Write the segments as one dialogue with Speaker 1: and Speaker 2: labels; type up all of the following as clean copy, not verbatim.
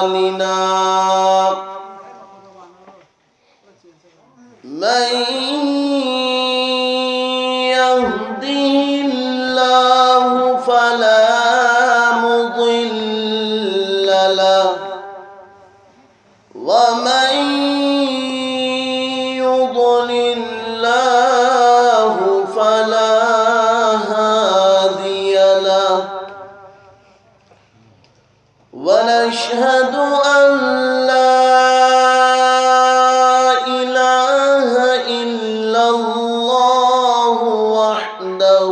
Speaker 1: أعمالنا من يهده الله فلا مضل له ومن يضلل الله فلا هادي له ونشهد أن لا إله إلا الله وحده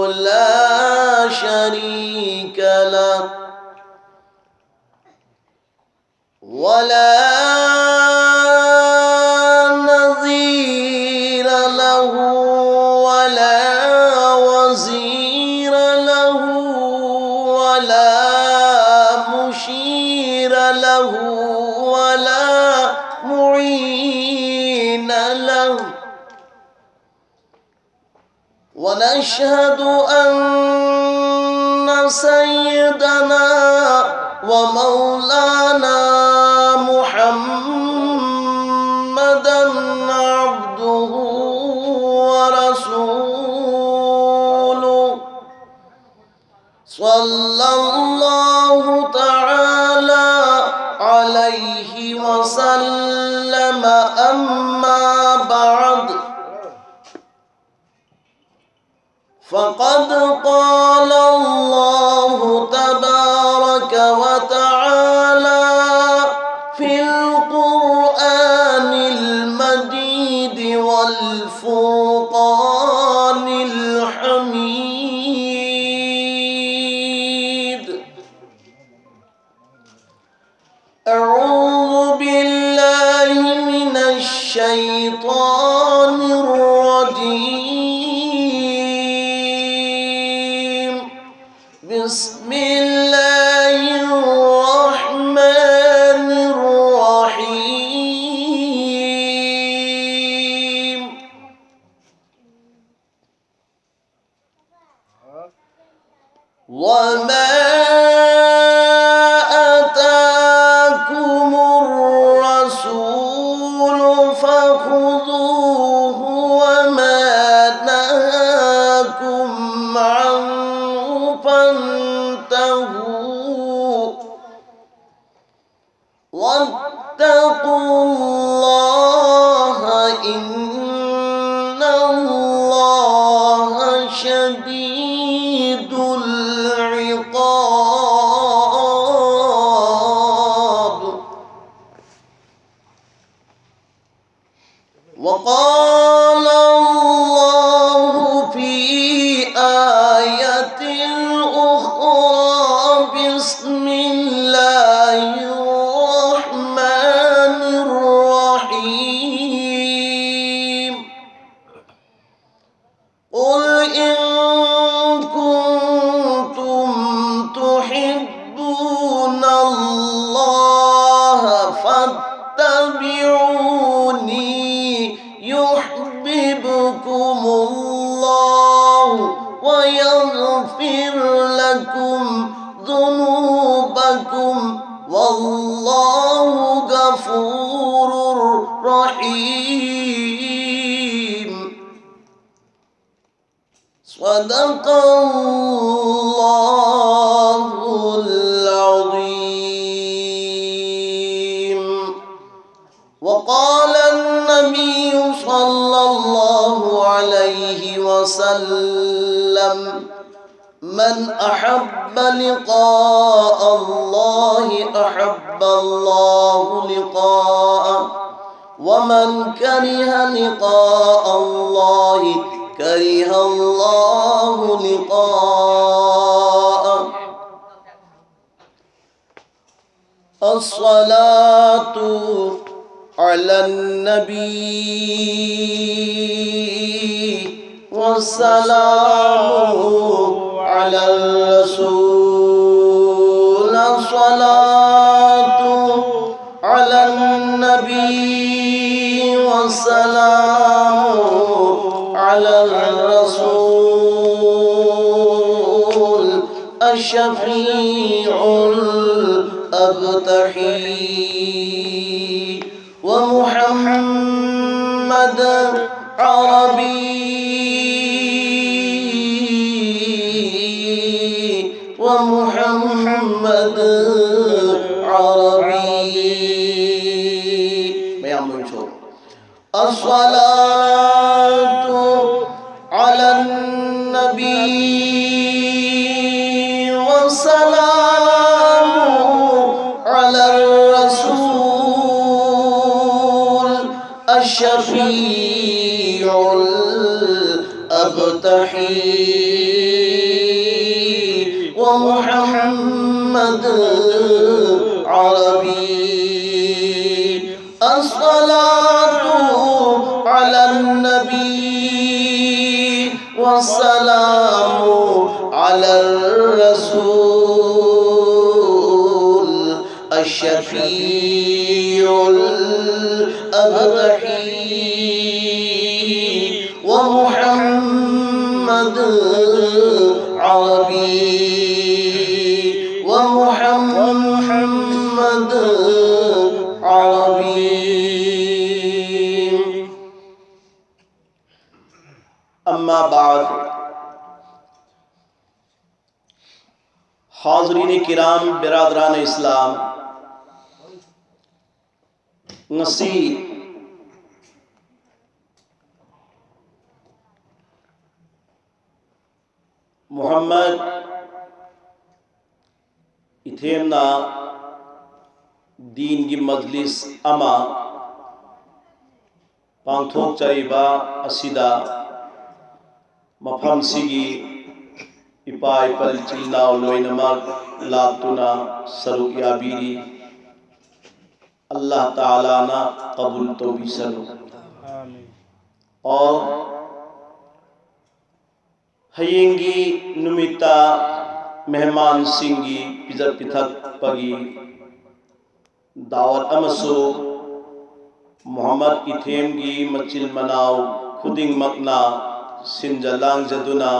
Speaker 1: لا شريك له ولا نظير له ولا وزير له ولا مشير له ولا معين له ونشهد أن سيدنا ومولانا محمدا عبده ورسوله صلى الله تعالى عليه وسلم أما بعد فقد قال الله تبارك وتعالى في القرآن المجيد والفرقان الحميد أعوذ بالله من الشيطان الرجيم بسم الله الرحمن الرحيم وما آتاكم الرسول فخذوه وما نهاكم عنه فانتهوا واتقوا الله إن الله شديد العقاب وقال الله في آية أخرى بسم الله الرحمن الرحيم قل إن كنتم تحبون الله فاتبعوني يحببكم الله ويغفر لكم ذنوبكم والله غفور رحيم صدق الله العظيم وقال النبي صلى الله عليه وسلم من أحب لقاء الله أحب الله لقاءه ومن كره لقاء الله كره الله لقاءه الصلاة على النبي والسلام على الرسول الصلاة على النبي والسلام على الرسول الشفيع अबतही व मुहम्मद अरबी व मुहम्मद अरबी। मैं आमूल छोड़ अस्सलातु अलन नबी वस्सलामु अलर रसूल अशफीउल अबतही व मुहम्मद अरबी। अस्सलातु अलन नबी वस्सलामु अलर रसूल अशफीउल अबतही व मुहम्मद अरबी व मुहम्मद अरबी। अम्मा बाद, हाज़रीन किराम बिरादरान इस्लाम, ngasi Muhammad इथेमना दीन की मजलिस अमा पांथोक चरीबा असिदा मफम सिगी इपा इपल चिल्ला लोइनमक लातुना सरुक याबीरी अल्लाह ताला ना कबूल तो भी सरो। और हयेंगी नुमिता मेहमान सिंगी पिजर पिथक पगी दावत अमसो मोहम्मद इथेमगी मचिल मनाव खुदिंग मकना सिंजलांग जदुना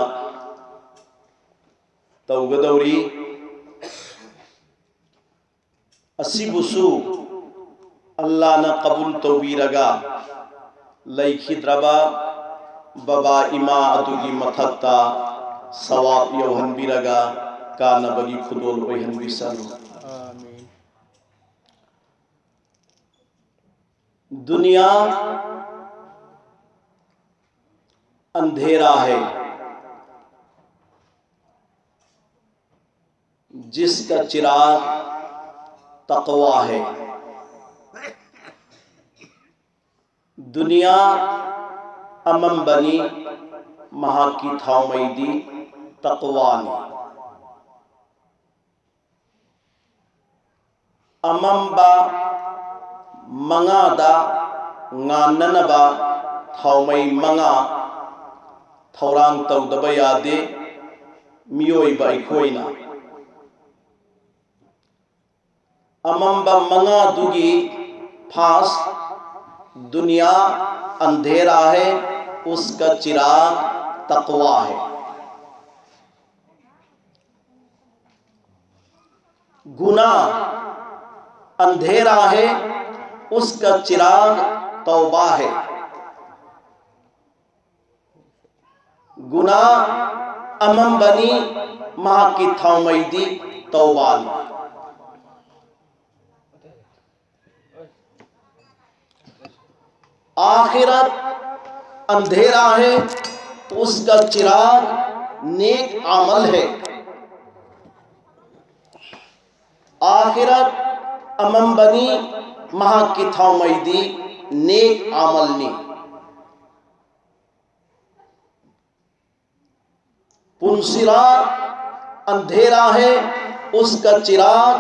Speaker 1: तौगदौरी असिबुसु अल्लाह न कबूल तौबीरगा लैखिद्रबा बबा इमा अदुगी मथक्ता सवाब यौहन बिरगा का नबगी खुदोल वहन बिसन। दुनिया अंधेरा है जिसका चिराग तकवा है। दुनिया अमम बनी महा की थावमैदी तकवा ने अमम बा मंगा दा ngananaba thaumai manga thaurang tawdaba yade miyoiba ikhoina amamba manga dugi फास दुनिया अंधेरा है उसका चिराग तकवा है। गुनाह अंधेरा है उसका चिराग तौबा है। गुनाह अमम बनी मां की थामैदी तौबा। आखिरत अंधेरा है उसका चिराग नेक अमल है। आखिरत अमम बनी महा की थामैदी नेक अमल ने पुनसिरा अंधेरा है उसका चिराग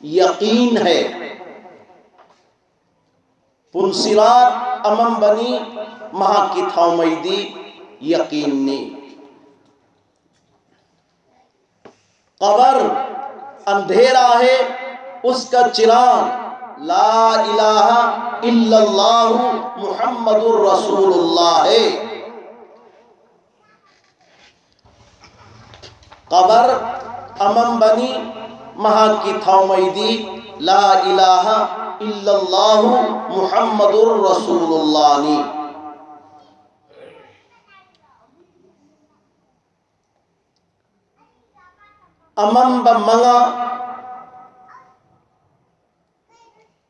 Speaker 1: यकीन है। पुनसिरात अमम बनी महा की थामैदी यकीन ने कबर अंधेरा है उसका चिराग ला इलाहा इल्लल्लाह मुहम्मदुर रसूलुल्लाह है। कबर अमम बनी महा की थाउमैदी ला इलाहा इल्लल्लाहु मुहम्मदुर रसूलुल्लाह नी अमंब मंगा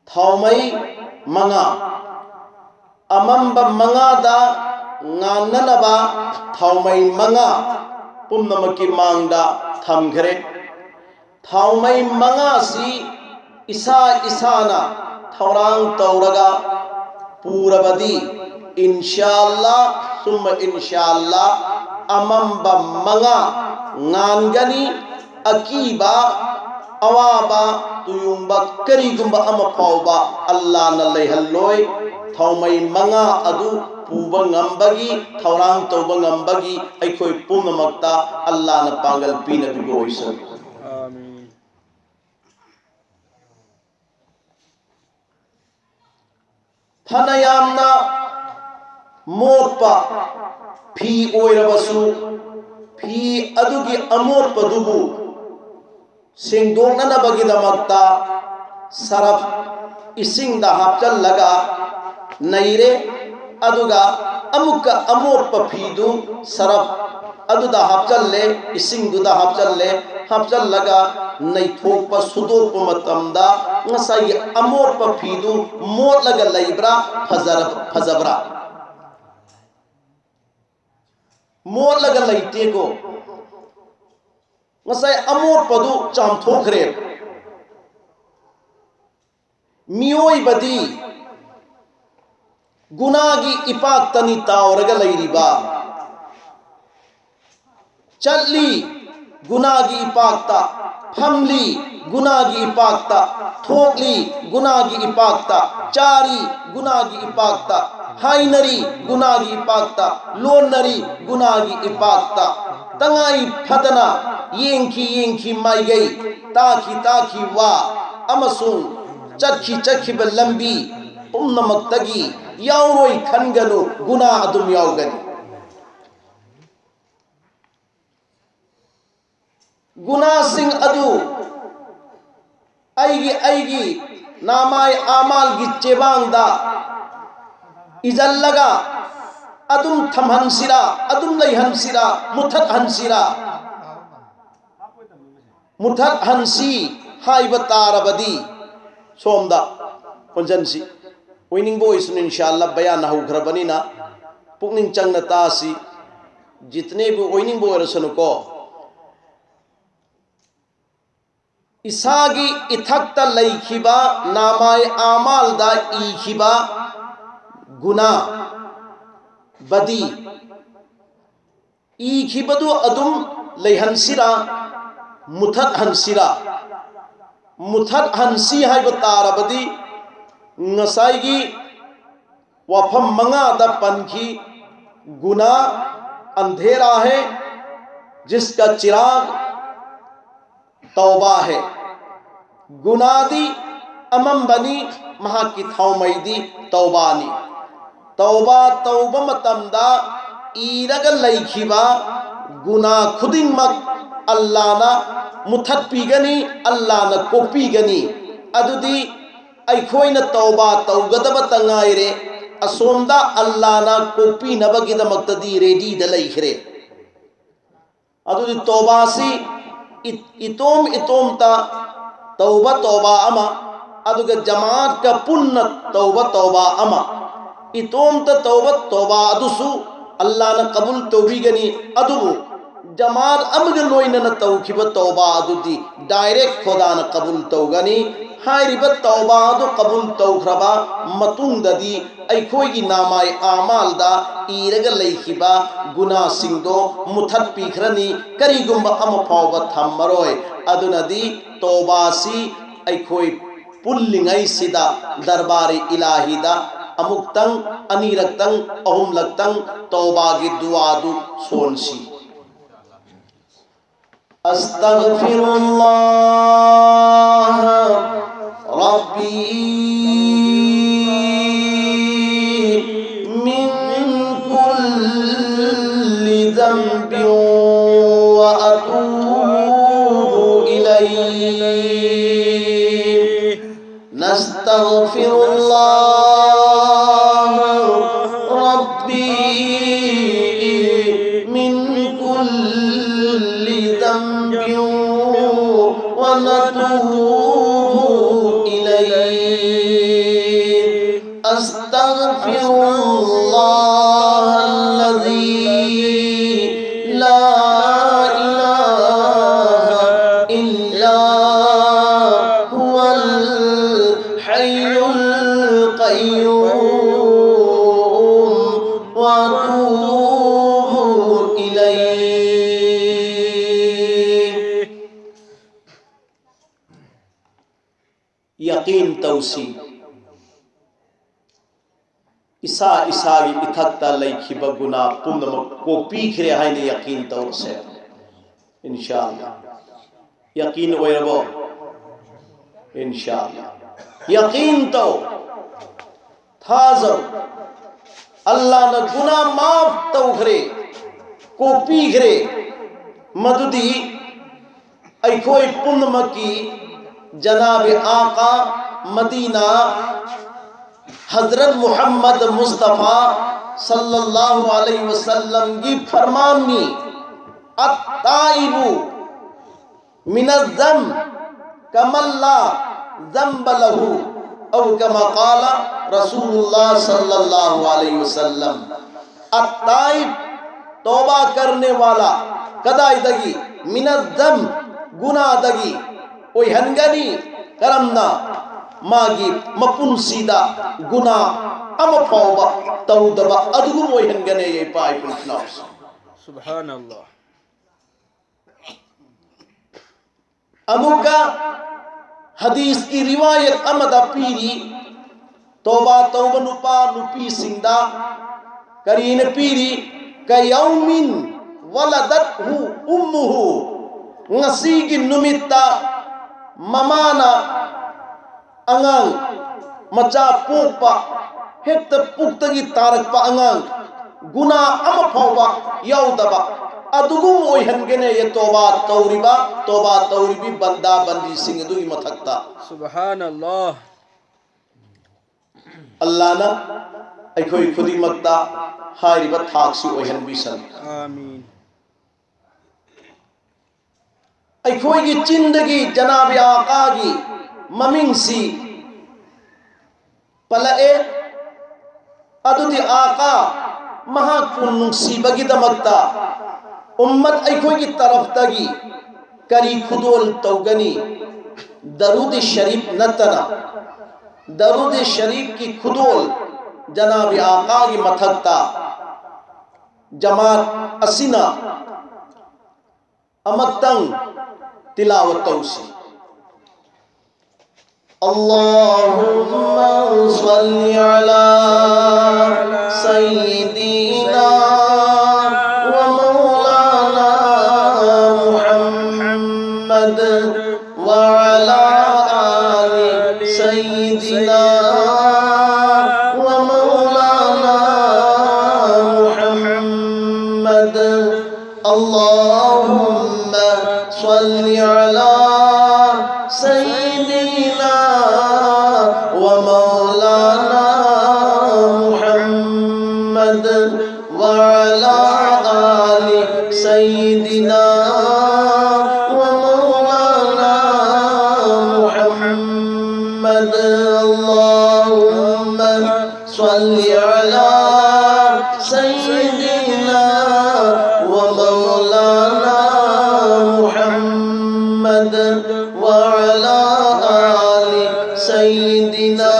Speaker 1: थाउमै मंगा अमंब मंगा दा ngananaba थाउमै मंगा पुनमकी मांगदा थमखरे थाउमै मंगा सी इसा इसाना थौरांग तौरगा पूरबदी इंशाअल्लाह सुम इंशाअल्लाह अमंब मंगा nganगनी अकीबा अवाबा तुयुंबा करीगुंबा अमा फाउबा अल्लाह न लेहल्लोय थाउमै मंगा अदु पूबा ngambagi थौरांग तौबा ngambagi अखोय पुनमक्ता अल्लाह न पांगल पीनबिगो ओइसन आमीन फनयामना मोटपा फी ओइरबसु फी अदुगी अमोटपदुबु सेंगदोंननबगिदमक्ता सरफ इसिंगदा हापचल्लगा नैरे अदुगा अमुक अमोट फीदु सरफ अदुदा हापचल्ले इसिंगदुदा हापचल्लगा नैथोप सुदोप मतमदा ngасai अमोट फीदु मोटलगा लैब्रा फजबरा मोटलगा लैतेको ngасai अमोट पदु चामथोखरे मियोई बदी गुनागी इपाक तनी तावरगा लैरिबा चल्ली गुनागी इपाकता फमली गुनागी इपाकता थोकली गुनागी इपाकता चारी गुनागी इपाकता हाइनरी गुनागी इपाकता लोनरी गुनागी इपाकता तंगाई फतना येंखी माइगई ताकी वा अमसुंग चखी लंबी पुनमक्तगी याउरोई खनगनु गुना अदुम याउगनी गुना सिंह अदु आईगी नामाय आमाल गी चेबांगदा इजल्लगा अदुम थमहनसिरा अदुम लैहनसिरा मुथत हंसी हाइबा तारबदी सोमदा पंजनसी ओइनिंगबो इसुन इंशाअल्लाह बयान हौग्रबनिना पुकनिंग चंगना तासी जितने भी ओइनिंगबो रसनुको इसागी इथक्ता लैखिबा नामाय आमालदा इखिबा गुना बदी इखिबदु अदुम लैहनसिरा मुथत हंसी हाइबा तारबदी ngसाईगी वाफम मंगा दा पनखी गुना अंधेरा है जिसका चिराग तौबा है गुनादी अमम बनी महा की थाउमैदी तौबानी तौबा मतमदा इरग लैखिबा गुना खुदिंगमक अल्लाहना मुथत पीगनी अल्लाहना कोपीगनी अदुदी अखोइना तौबा तौगदब तंगाइरे असोमदा अल्लाहना कोपी नबगिदमक्तदी रेडी द लैखरे अदुदी तौबासी इतोमता तौबा अमा अदुगा जमात का पुन्न तौबा अमा इतोमता तौबा अदुसु अल्लाहना कबूल तौबीगनी अदुबु जमात अमग लोइनना तौखिब तौबा अदुदी डायरेक्ट खुदाना कबूल तौगनी हाइरिब तौबा अदु कबूल तौख्रबा मतुंगददी अखोइगी नामाय आमालदा इरग लैखिबा गुना सिंगदो मुथत पीखरनी करीगुंबा अम फावबा थम्मरोय अदुनदी तौबासी अखोइ पुल्लिंगै सिदा दरबारी इलाहीदा अमुक्तंग अनीरक्तंग अहुमलक्तंग तौबागी दुआदु सोनसी अस्तगफिरुल्लाह रब्बी मिन कुल्ली ज़ंबिन व अतूबु इलैहि अस्तगफिरुल्लाह रब्बी मिन कुल्ली ज़ंबिन व नतूबु इलैहि अस्तगफिरुल्लाहल्लज़ी ला इलाहा इल्ला हुवल हय्युल क़य्यूम व अतूबु इलैहि। यकीन तौसी इसा इसागी इथक्ता लैखिबा गुना पुनम को पीखरे हाइने यकीन तौसे इंशाअल्लाह यकीन ओयरबो इंशाअल्लाह यकीन तो थाजो अल्लाह न गुना माफ तौखरे को पीखरे मदुदी ऐखोई पुनम की जनाब आका मदीना हजरत मोहम्मद मुस्तफ़ा सल्लल्लाहु अलैहि वसल्लम की फरमानी अत्ताइबु मिनज़्ज़म कमल्ला ज़ंब लहू औ कमा क़ाला रसूलुल्लाह सल्लल्लाहु अलैहि वसल्लम। अत्ताइब तौबा करने वाला कदा दगी मिनज़्ज़म गुनाह दगी ओय हनगनी करमना मागी मपुन सीदा गुना अम फावबा तौदबा अदगु मोय हनगने ये पाय पुनस सुभान अल्लाह। अमुका हदीस की रिवायत अमदा पीरी तौबा तौबनुपा नुपी सिंदा करीन पीरी कयौमिन वलदतहु उम्मुहु ngasi की नुमित्ता ममाना अंगांग मचा पुकपा हेत पुक्तगी तारकपा अंगांग गुना अम फावबा याउदबा अदुगुम ओयहनगने ये तौबा तौरिबी बंदा बंदी सिंह दुगी मथक्ता सुभान अल्लाह। अल्लाह ना ऐखोई खुदी मक्ता हारिबा थाक्सी ओयहन बिसन आमीन। ऐखोई की जिंदगी जनाब आका की ममिंगसी पलए अदुदी आका महाकुनुंसीबगी दमक्ता उम्मत ऐखोई की तरफ तगी करी खुदोल तौगनी दरूद शरीफ नतना दरूद शरीफ की खुदोल जनाब आका की मथक्ता जमात असिना अमक्तंग तिलावत तौसी अल्लाहुम्मा सल्लि अला सय्यिदिना व मौलाना मुहम्मद व अला आलि सय्यिदिना व मौलाना मुहम्मद अल्लाहुम्मा सल्लि अला सय्यिदिना व मौलाना मुहम्मद व अला आलि सय्यिदिना व मौलाना मुहम्मद अल्लाहुम्मा सल्लि अला सय्यिदिना व मौलाना मुहम्मद व अला आलि सय्यिदिना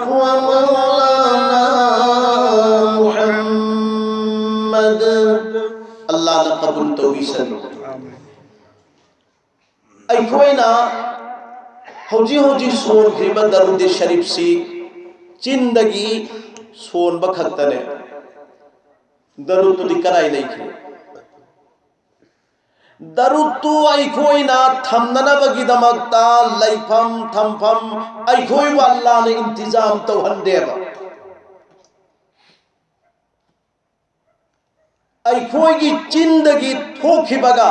Speaker 1: व मौलाना मुहम्मद। अल्लाह ने कबूल तौबीसन ऐखोइना हौजी सोन खिबा दरूद शरीफ सी जिंदगी सोन बखतने दरूद तो दिकराई नहीं खे दरुतु ऐखोइना थमननबगिदमक्ता लैफम थमफम ऐखोइ अल्लाह ने इंतजाम तौहंदेबा ऐखोइगी जिंदगी थोखिबगा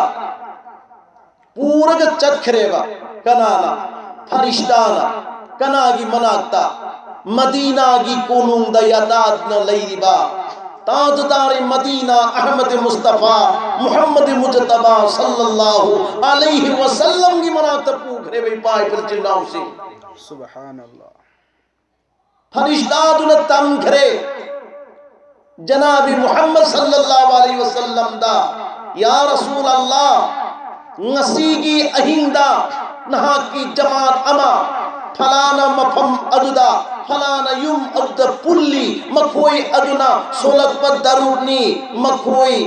Speaker 1: पूरग चतखरेबा कनाना फरिश्ताना कनागी मनाक्ता मदीनागी कोनुंगदा यादादना लैरिबा ताजदार मदीना अहमद मुस्तफा मुहम्मद मुजतबा सल्लल्लाहु अलैहि वसल्लम की मनाक्ता पूखरे भाई पाए फिर चिल्लाओ से सुभान अल्लाह फरिश्ता दुन तंखरे जनाबी मुहम्मद सल्लल्लाहु अलैहि वसल्लम दा या रसूल अल्लाह नसीगी अहिंदा नहा की जमात अमा फलाना मफम अदुदा फलाना युम अद पुल्ली मखोई अदुना सोलक पर दरुनी मखोई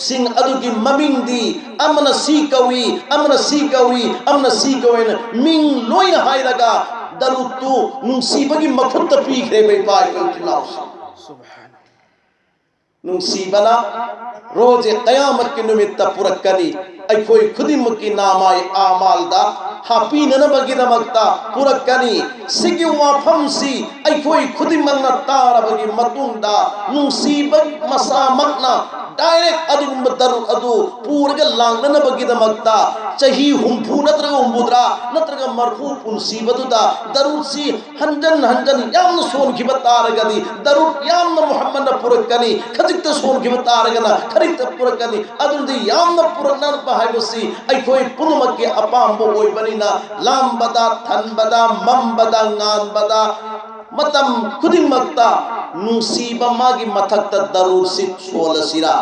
Speaker 1: सिंह अदु की ममिंदी अमन सीकवी अमन सीकवी अमन सीकवेन मिंग लोई हाय लगा दरुतु नुसीबगी मखुत पीखरे बे पाए कल्लाह सुभान नुसीबना रोजे क़यामत के निमित्त पुरकनी अखोई खुदिमुकी नामाय आमालदा हापीनन बगिदमक्ता पुरकनी सिगी वाफमसी अखोई खुदिमंगना तारबगी मतुंदा नुसीबक मसामकना डायरेक्ट अदु पूरग लांगन बगिदमक्ता चही हुंफू नत्रग हुंबुद्रा नत्रग मरफू पुंसीबदुदा दरुसी हंजन हंजन याम सोन की बतारगदी दरुत याम मुहम्मद पुरकनी खजित सोन की बतारगना खरित पुरकनी अदुदी याम पुरनन बहायबसी अखोई पुनुमक के अपाम बोई बनिना लाम बदा थन बदा मम बदा गान बदा मतम खुदिमक्ता नुसीबा मागी मथक्ता दरुर सित सोलसिरा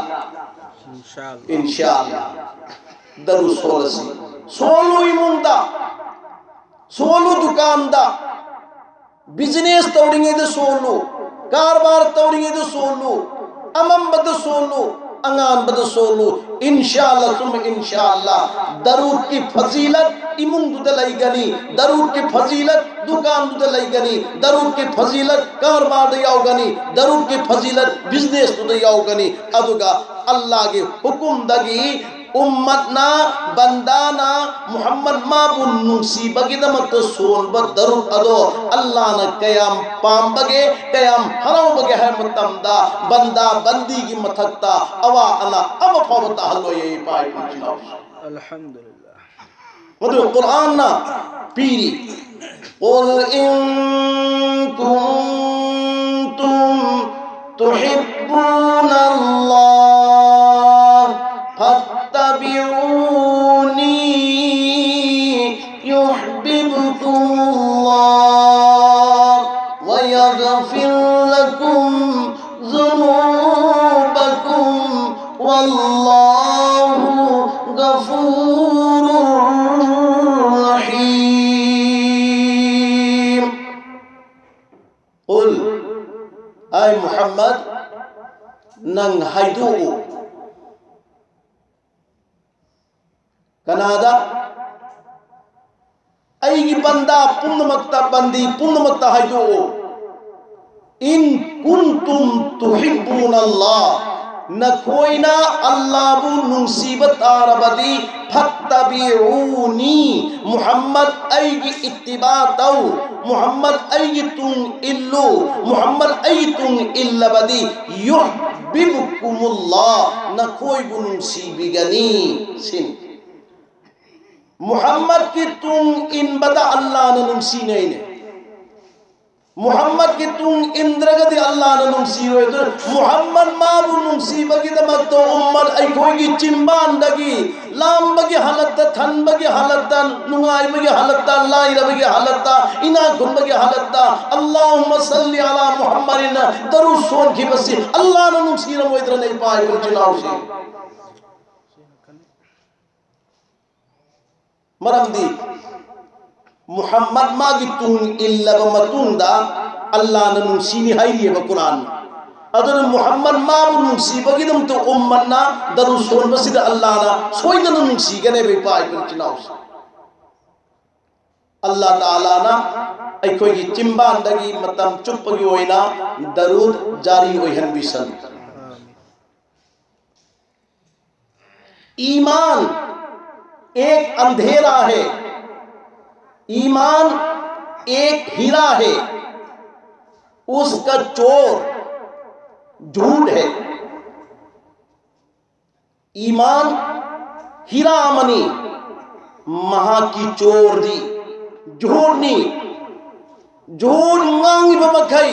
Speaker 1: इंशाअल्लाह दरुर सोलसी सोलु इमुंदा सोलु दुकानदा बिजनेस तौड़िंगे दे सोलु कारबार तौड़िंगे दे सोलु अमम बद सोलु अंगान बद सोलु इंशाअल्लाह सुम इंशाअल्लाह दरूद की फजीलत इमुंग दुदलाई गनी दरूद की फजीलत दुकान दुदलाई गनी दरूद की फजीलत कारबार दयाओ गनी दरूद की फजीलत बिजनेस दुदयाओ गनी अदुगा अल्लाह के हुकुम दगी उम्मतना बंदाना मुहम्मद माबुन नुसीबगी दमक सोन ब दरूद अदो अल्लाह न कयाम पाम बगे कयाम हराम बगे है मतमदा बंदा बंदी की मथकता अवा अना अब फवता हलो ये पाई पुछना अल्हम्दुलिल्लाह वो कुरान ना पीरी कुल इन कुंतुम तुहिब्बून अल्लाह फत्तबिऊनी युहिब्बुकुमुल्लाह व यगफिर लकुम ज़ुनूबकुम वल्लाहु गफूरुर रहीम। कुल ऐ मुहम्मद नंग हाइदू कनादा ऐगी बंदा पुण्यमक्ता बंदी पुण्यमक्ता हाइदू इन कुंतुम तुहिब्बून अल्लाह न कोइना अल्लाह बु मुसीबत आरबदी फत्तबिऊनी मुहम्मद ऐगी इत्तिबा तौ मुहम्मद ऐगी तुम इल्लु मुहम्मद ऐगी तुम इल्लबदी युहिब्बुकुमुल्लाह न कोई बु मुसीबिगनी सिन मुहम्मद की तुम इन बदा अल्लाह न नुसी नहीं ने मुहम्मद की तुम इंद्रगति अल्लाह न नुसी हो तो मुहम्मद माबु नुसी बगी दमक तो उम्मत ऐ कोई की चिंबान दगी लाम बगी हालत थन बगी हालत नुंगाई बगी हालत लाई बगी हालत इना गुन बगी हालत अल्लाहुम्मा सल्ली अला मुहम्मदिन दरूद सोन की बसी अल्लाह न नुसी न मोइद्र नहीं पाए कुल चुनाव से मरमदी मुहम्मद मागी तुम इल्ला बमतुंदा अल्लाह न नुसीनी हाइये ब कुरान अदर मुहम्मद माबु नुसी बगी दम तो उम्मन्ना दरु सोन बसिद अल्लाह ना सोई न नुसी गने बे पाई पर चिनाव अल्लाह ताला ना ऐ कोई की चिंबान दगी मतम चुप गी होइना दरूद जारी होइहन बिसन ईमान एक अंधेरा है ईमान एक हीरा है उसका चोर झूठ है ईमान हीरा मनी महा की चोर दी झूठ नी झूठ ngangiba makai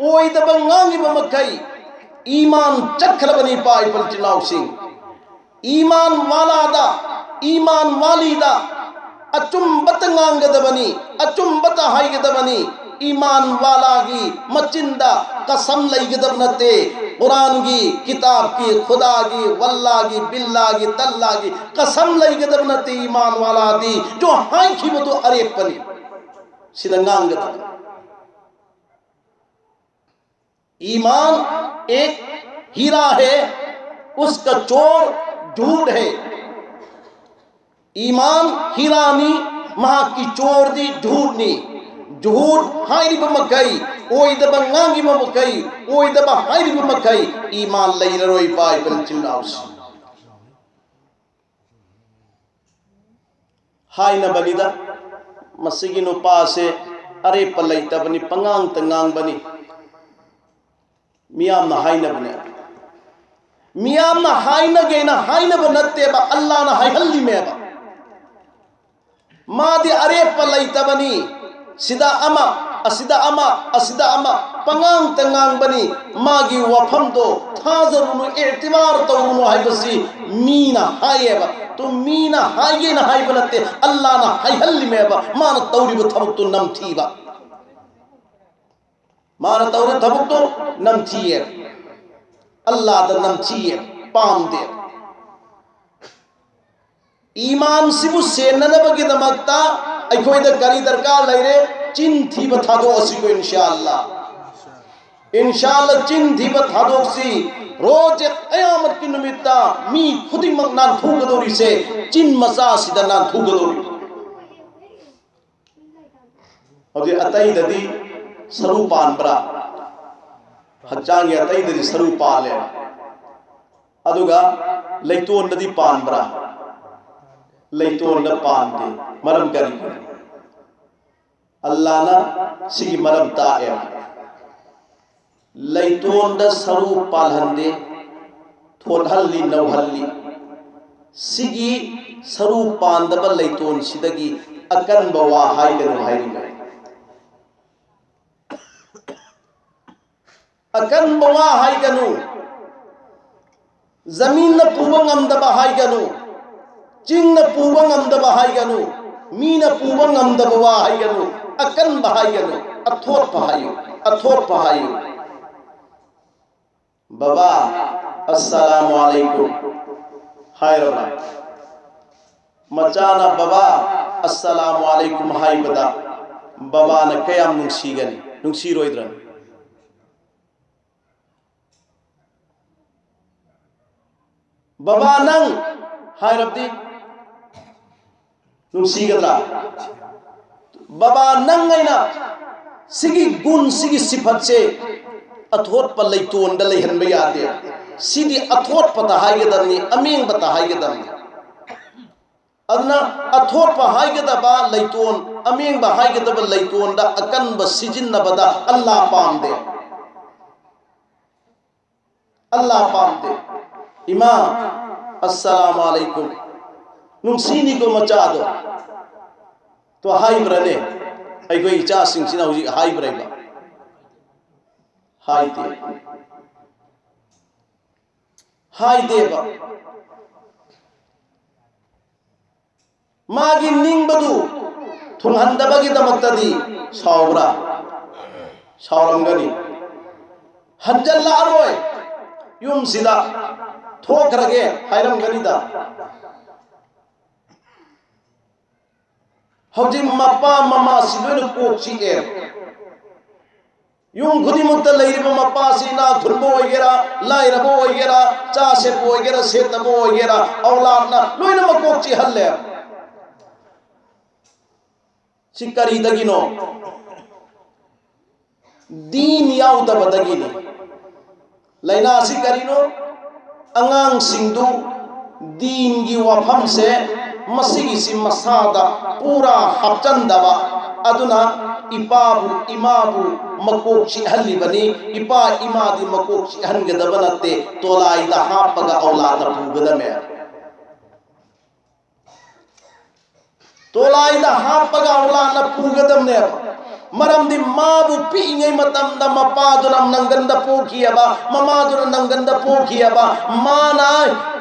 Speaker 1: oidaba ngangiba makai iman chakhrabani pai palchinau sing iman walada iman walida achumbata ngangadabani achumbata haigadabani iman walagi machinda kasam laigadab nate Quran की किताब की खुदा की वल्ला की बिल्ला की तल्ला की कसम लईगदब नती ईमान वाला दी जो हाई की वो तो अरे पनी सिदंगांग ईमान एक हीरा है उसका चोर झूठ है ईमान हीरानी महा की चोर दी झूठ नी झूठ हाई बमकई ओई दबा ngangi बमकई ओई दबा हाई बमकई ईमान लईररोई पाई बलचिनाउस हाई न बलिदा मसिगी नो पासे अरे पलई तबनी पंगांग तंगांग बनी मियाम ना हाई न बने मियाम ना हाई न गेना हाई न बनते बा अल्लाह ना हाई हल्ली में बा मादी अरे पलई तबनी सिदा अमा असida ama pangang tangang bani magi wafam do thazarunu i'tibar tawunu haibasi mina hayeba to mina haye na haibanate allah na hayhalli meba mana tawribu thabuktu namthiba mana tawri thabuktu namthiye allah da namthiye pamde ईमान सिबु सेनना बगी दमकता अखोइदा करी दरकार लैरे चिन थी बथादो असि को इंशाअल्लाह चिन थी बथादो सी रोज क़यामत की निमित्ता मी खुदी मंगनान थूगदोरी से चिन मसा सिदना थूगदोरी अगे अतई ददी सरूपान बरा हजांगे अतई ददी सरूपाले अदुगा लैतोन ददी पान बरा लैतोन पानते मरम करी अल्लाह ना सिगी मरम ताए लैतोन द सरू पालहंदे थोन हल्ली नव हल्ली सिगी सरू पांदब लैतोन सिदगी अकन बवा हाई गनु हाई में अकन बवा हाई गनु जमीन न पूवंग अमदबा हाई गनु चिंग पूबंग अमदबा हाईगनु मीन पूबंग अमदबा हाईगनु अकन बहाईगनु अथोर पहायु बाबा अस्सलामु अलैकुम हाय रबा मचाना बाबा अस्सलामु अलैकुम हाय बदा बाबा न कयाम नुंसीगनी नुंसीरोइद्रन बाबा नंग हाय रब्दी नुंसीगद्रा बाबा नंगैना सिगी गुण सिगी सिफत से अथोट पर लैतोन द लैहन यादे सिदी अथोट पता हाईगदनी अमीन बता हाईगदनी अदना अथोट पर हाईगदबा लैतोन अमीन बा हाईगदब लैतोन द अकन ब सिजिन्नबदा अल्लाह पामदे इमा अस्सलामु अलैकुम नुंसीनी को मचा दो तो हाई ब्रने अगो इचा सिंह हूँ हाई ब्रेबा हाई देबा मागी निंबदु थुंहंदबगी दमक्तदी सावरा सावरंगनी हज्जल्ला अरोय युम सिदा थोखरगे हायरंगनीदा हौजी मपा ममा सिलोन कोची ए युम खुदी मुक्त लैरिब मपा सिना थुरबो वगैरा लाइरबो वगैरा चासे वगैरा सेतबो वगैरा औलाद ना लोइन मकोची हल्ले सिकरी दगिनो दीन याउ दबदगिनी लैना सिकरीनो अंगांग सिंधु दीन की वफम से मसीगी सी मसादा पूरा हपचंदवा अदुना इपाबु इमाबु मकोची हल्ली बनी इपा इमादी मकोची हनगदब नते तोलाई दा हापगा औलाद पुगदमे तोलाई दा हापगा औलाद पुगदम ने मरमदी माबु पीइङै मतमदा मपादुना नंगंदा पोखियबा ममादुना नंगंदा पोखियबा माना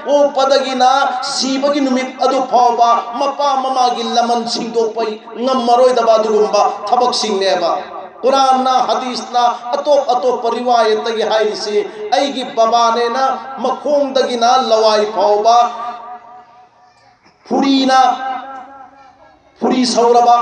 Speaker 1: पोपदगिना सीबगी नुमित अदु फावबा मपा ममागी लमन सिंदोपै ngमरोइदबा दुगुंबा थबक सिंनेबा कुरान ना हदीस ना अतोप रिवायत की हाइसे ऐगी बाबाने ना मखोंदगिना लवाई फावबा फुरीना फुरी सौरबा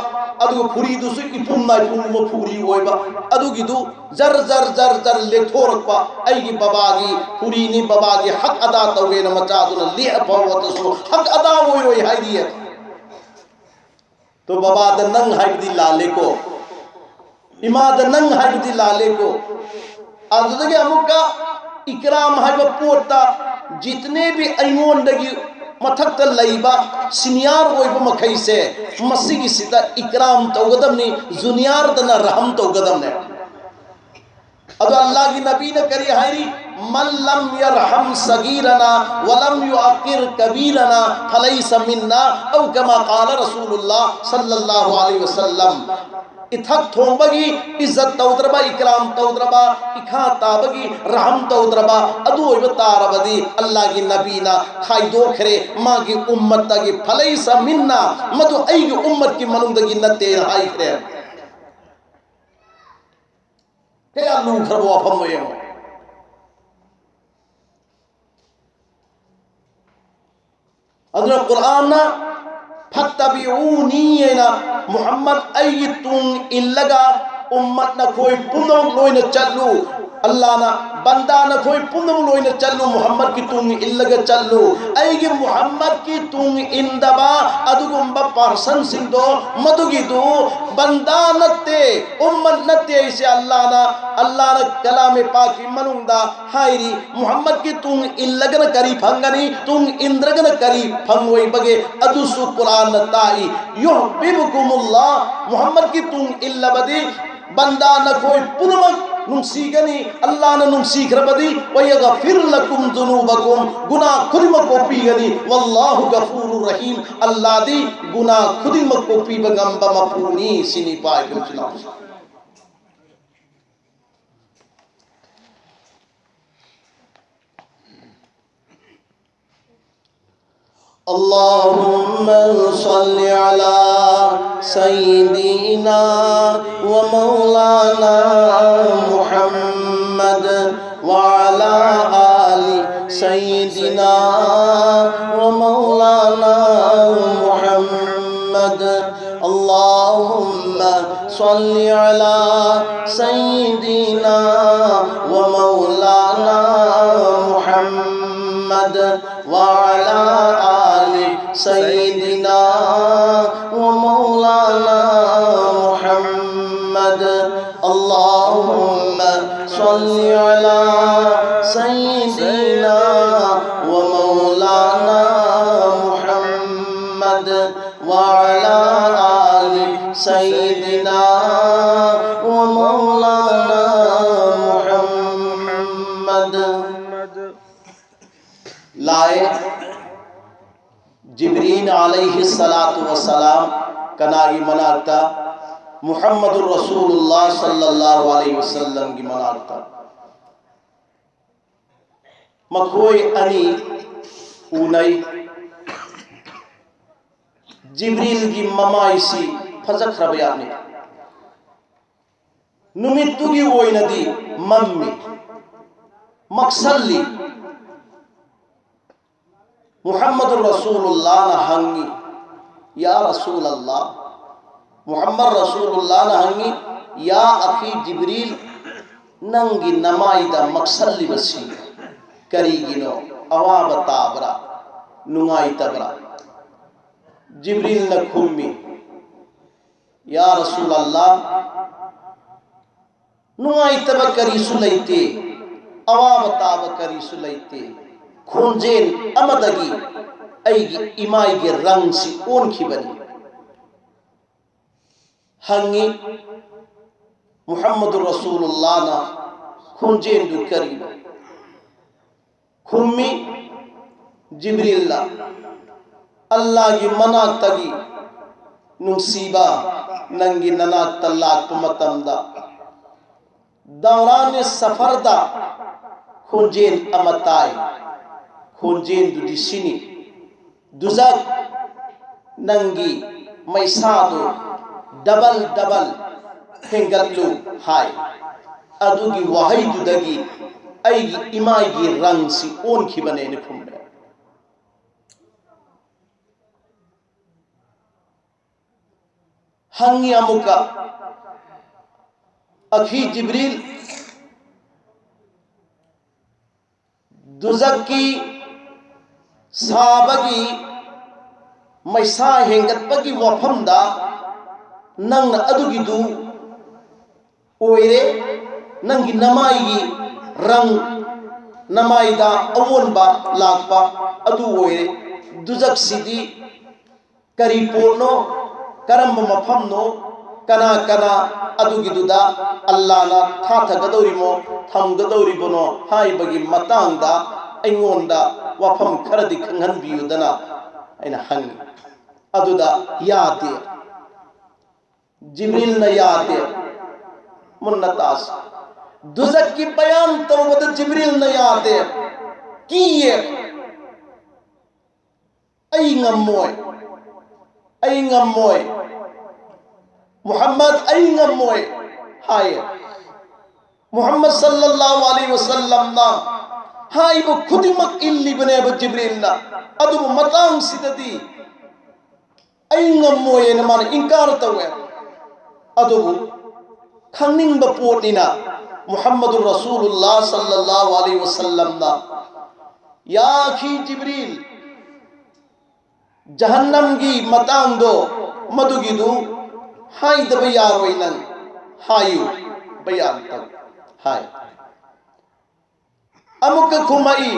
Speaker 1: अदु फुरी दुसु इपुम ना इपुम फुरी होइबा अदु गिदु जर जर जर जर लेथोरपा ऐगी बाबागी फुरी नि बाबागी हक अदा तौगे न मचादुन ले फावतसु हक अदा होइरोय हाइदिए तो बाबा द नंग हाइदी लाले को इमा द नंग हाइदी लाले को अदुदगे अमुका इकराम हाइबा पोता जितने भी अइमोंदगी मथक लईबा सीनियर ओइबा मखै से मसीगी सिदा इकराम तौगदमनी जुनियर दना रहम तौगदमने अदु अल्लाह की नबी ने करी हायरी मन लम यरहम सगीरना वलम युअकिर कबीरना फलैस मिन्ना औ कमा क़ाल रसूलुल्लाह सल्लल्लाहु अलैहि वसल्लम इथक थोंबगी इज्जत तौद्रबा इकराम तौद्रबा इखा ताबगी रहम तौद्रबा अदु ओइब तारबदी अल्लाह की नबी ना खाइदो खरे मां की उम्मत तगी फलैस मिन्ना मदु ऐगी उम्मत की मनुंदगी नते हाई खरे क्या लू खरबो अफम मोये अदुना कुरान ना फत्तबिऊनी ना मुहम्मद ऐगी तुंग इल्लगा उम्मत ना कोई पुनम लोइन चल्लू अल्लाह ना बंदा ना कोई पुनम लोइन चल्लू मुहम्मद की तुंग इल्लगा चल्लू ऐगी मुहम्मद की तुंग इंदबा अदुगुंबा पर्सन सिंदो मदुगिदु बंदा नत्ते उम्मत नत्ते इसे अल्लाह ना कलाम पाकी मनुंदा हायरी मुहम्मद की तुंग इल्लगन करी फंगनी तुंग इंद्रगन करी फंगोई बगे अदुसु कुरान ताई युहब्बुकुमुल्लाह मुहम्मद की तुंग इल्लबदी बंदा न कोई पुनम नुंसीगनी अल्लाह न नुंसीखरबदी वयगफिर लकुम जुनूबकुम गुनाह खुदिम कोपीगनी वल्लाहु गफूरुर रहीम अल्लाह दी गुनाह खुदिम कोपी बगम बमफूनी सिनी पाए बिचना अल्लाहुम्मा सल्लि अला सय्यिदिना व मौलाना मुहम्मद व अला आलि सय्यिदिना व मौलाना मुहम्मद अल्लाहुम्मा सल्लि अला सय्यिदिना व मौलाना मुहम्मद व अला सय्यिदिना व मौलाना मुहम्मद अल्लाहुम्मा सल्लि अला सय्यिदिना व मौलाना मुहम्मद व अला आलि सय्यिदिना व मौलाना मुहम्मद लाए जिब्रील अलैहिस्सलातु वस्सलाम कनाई मनाता मुहम्मदुर रसूलुल्लाह सल्लल्लाहु अलैहि वसल्लम की मनाता मखोई अनी उनई जिब्रील की ममाइसी फजक रबयाने नुमितुगी ओई नदी मम्मी मक्सली मुहम्मद रसूलुल्लाह न हंगी या रसूल अल्लाह मुहम्मद रसूलुल्लाह न हंगी या अखी जिब्रील नंगी नमाइदा मक्सली बसी करीगिनो अवाब ताबरा नुंगाई तबरा जिब्रील न खुम्मी या रसूल अल्लाह नुंगाई तब करी सुलैते अवाब ताब करी सुलैते खोंजेन अमदगी ऐगी इमाई के रंग सी ओन खिबनी हंगी मुहम्मद रसूलुल्लाह ना खोंजेन दु करी खुम्मी जिब्रील अल्लाह की मना तगी नुंसीबा नंगी ननाक तलाक मतमदा दौरान सफरदा खोजेन अमताई खोजेन दुदिसिनी दुजक नंगी मैसादो डबल डबल हेंगतलु हाय अदुगी वहाईदुदगी अईगी इमाईगी रंग सी ओन खिबने ने खुमबे हंगी अमुका अखी जिब्रील दुजकी साबगी मैसा हेंगतपगी वफमदा नंग अदुगिदु ओइरे नंगी नमाईगी रंग नमाईदा अवोनबा लाकपा अदु ओइरे दुजक सिदी करी पोनो करम मफमनो कना कना अदुगिदुदा अल्लाहना थाथगदौरिमो थमगदौरिबनो हाइबगी मतांगदा अइंगोंदा वफम खरदि खंगहनबियुदना अइना हंगी अदुदा यादे जिब्रील न यादे मुन्नतास दुजक की बयान तौबद जिब्रील न यादे किए अई ngam मुहम्मद अई हाय मुहम्मद सल्लल्लाहु अलैहि वसल्लम ना हाय वो खुदिमक इल्ली बने जिब्रील ना अदु मतांग सिददी अई न मान इंकार तवे अदु खंगनिंग बपोनिना मुहम्मदुर रसूलुल्लाह सल्लल्लाहु अलैहि वसल्लम ना या खी जिब्रील जहन्नम की मतांग दो मधुगिदु हाय दब यारोय नंग हायु बयान तक हाय अमुक खुमई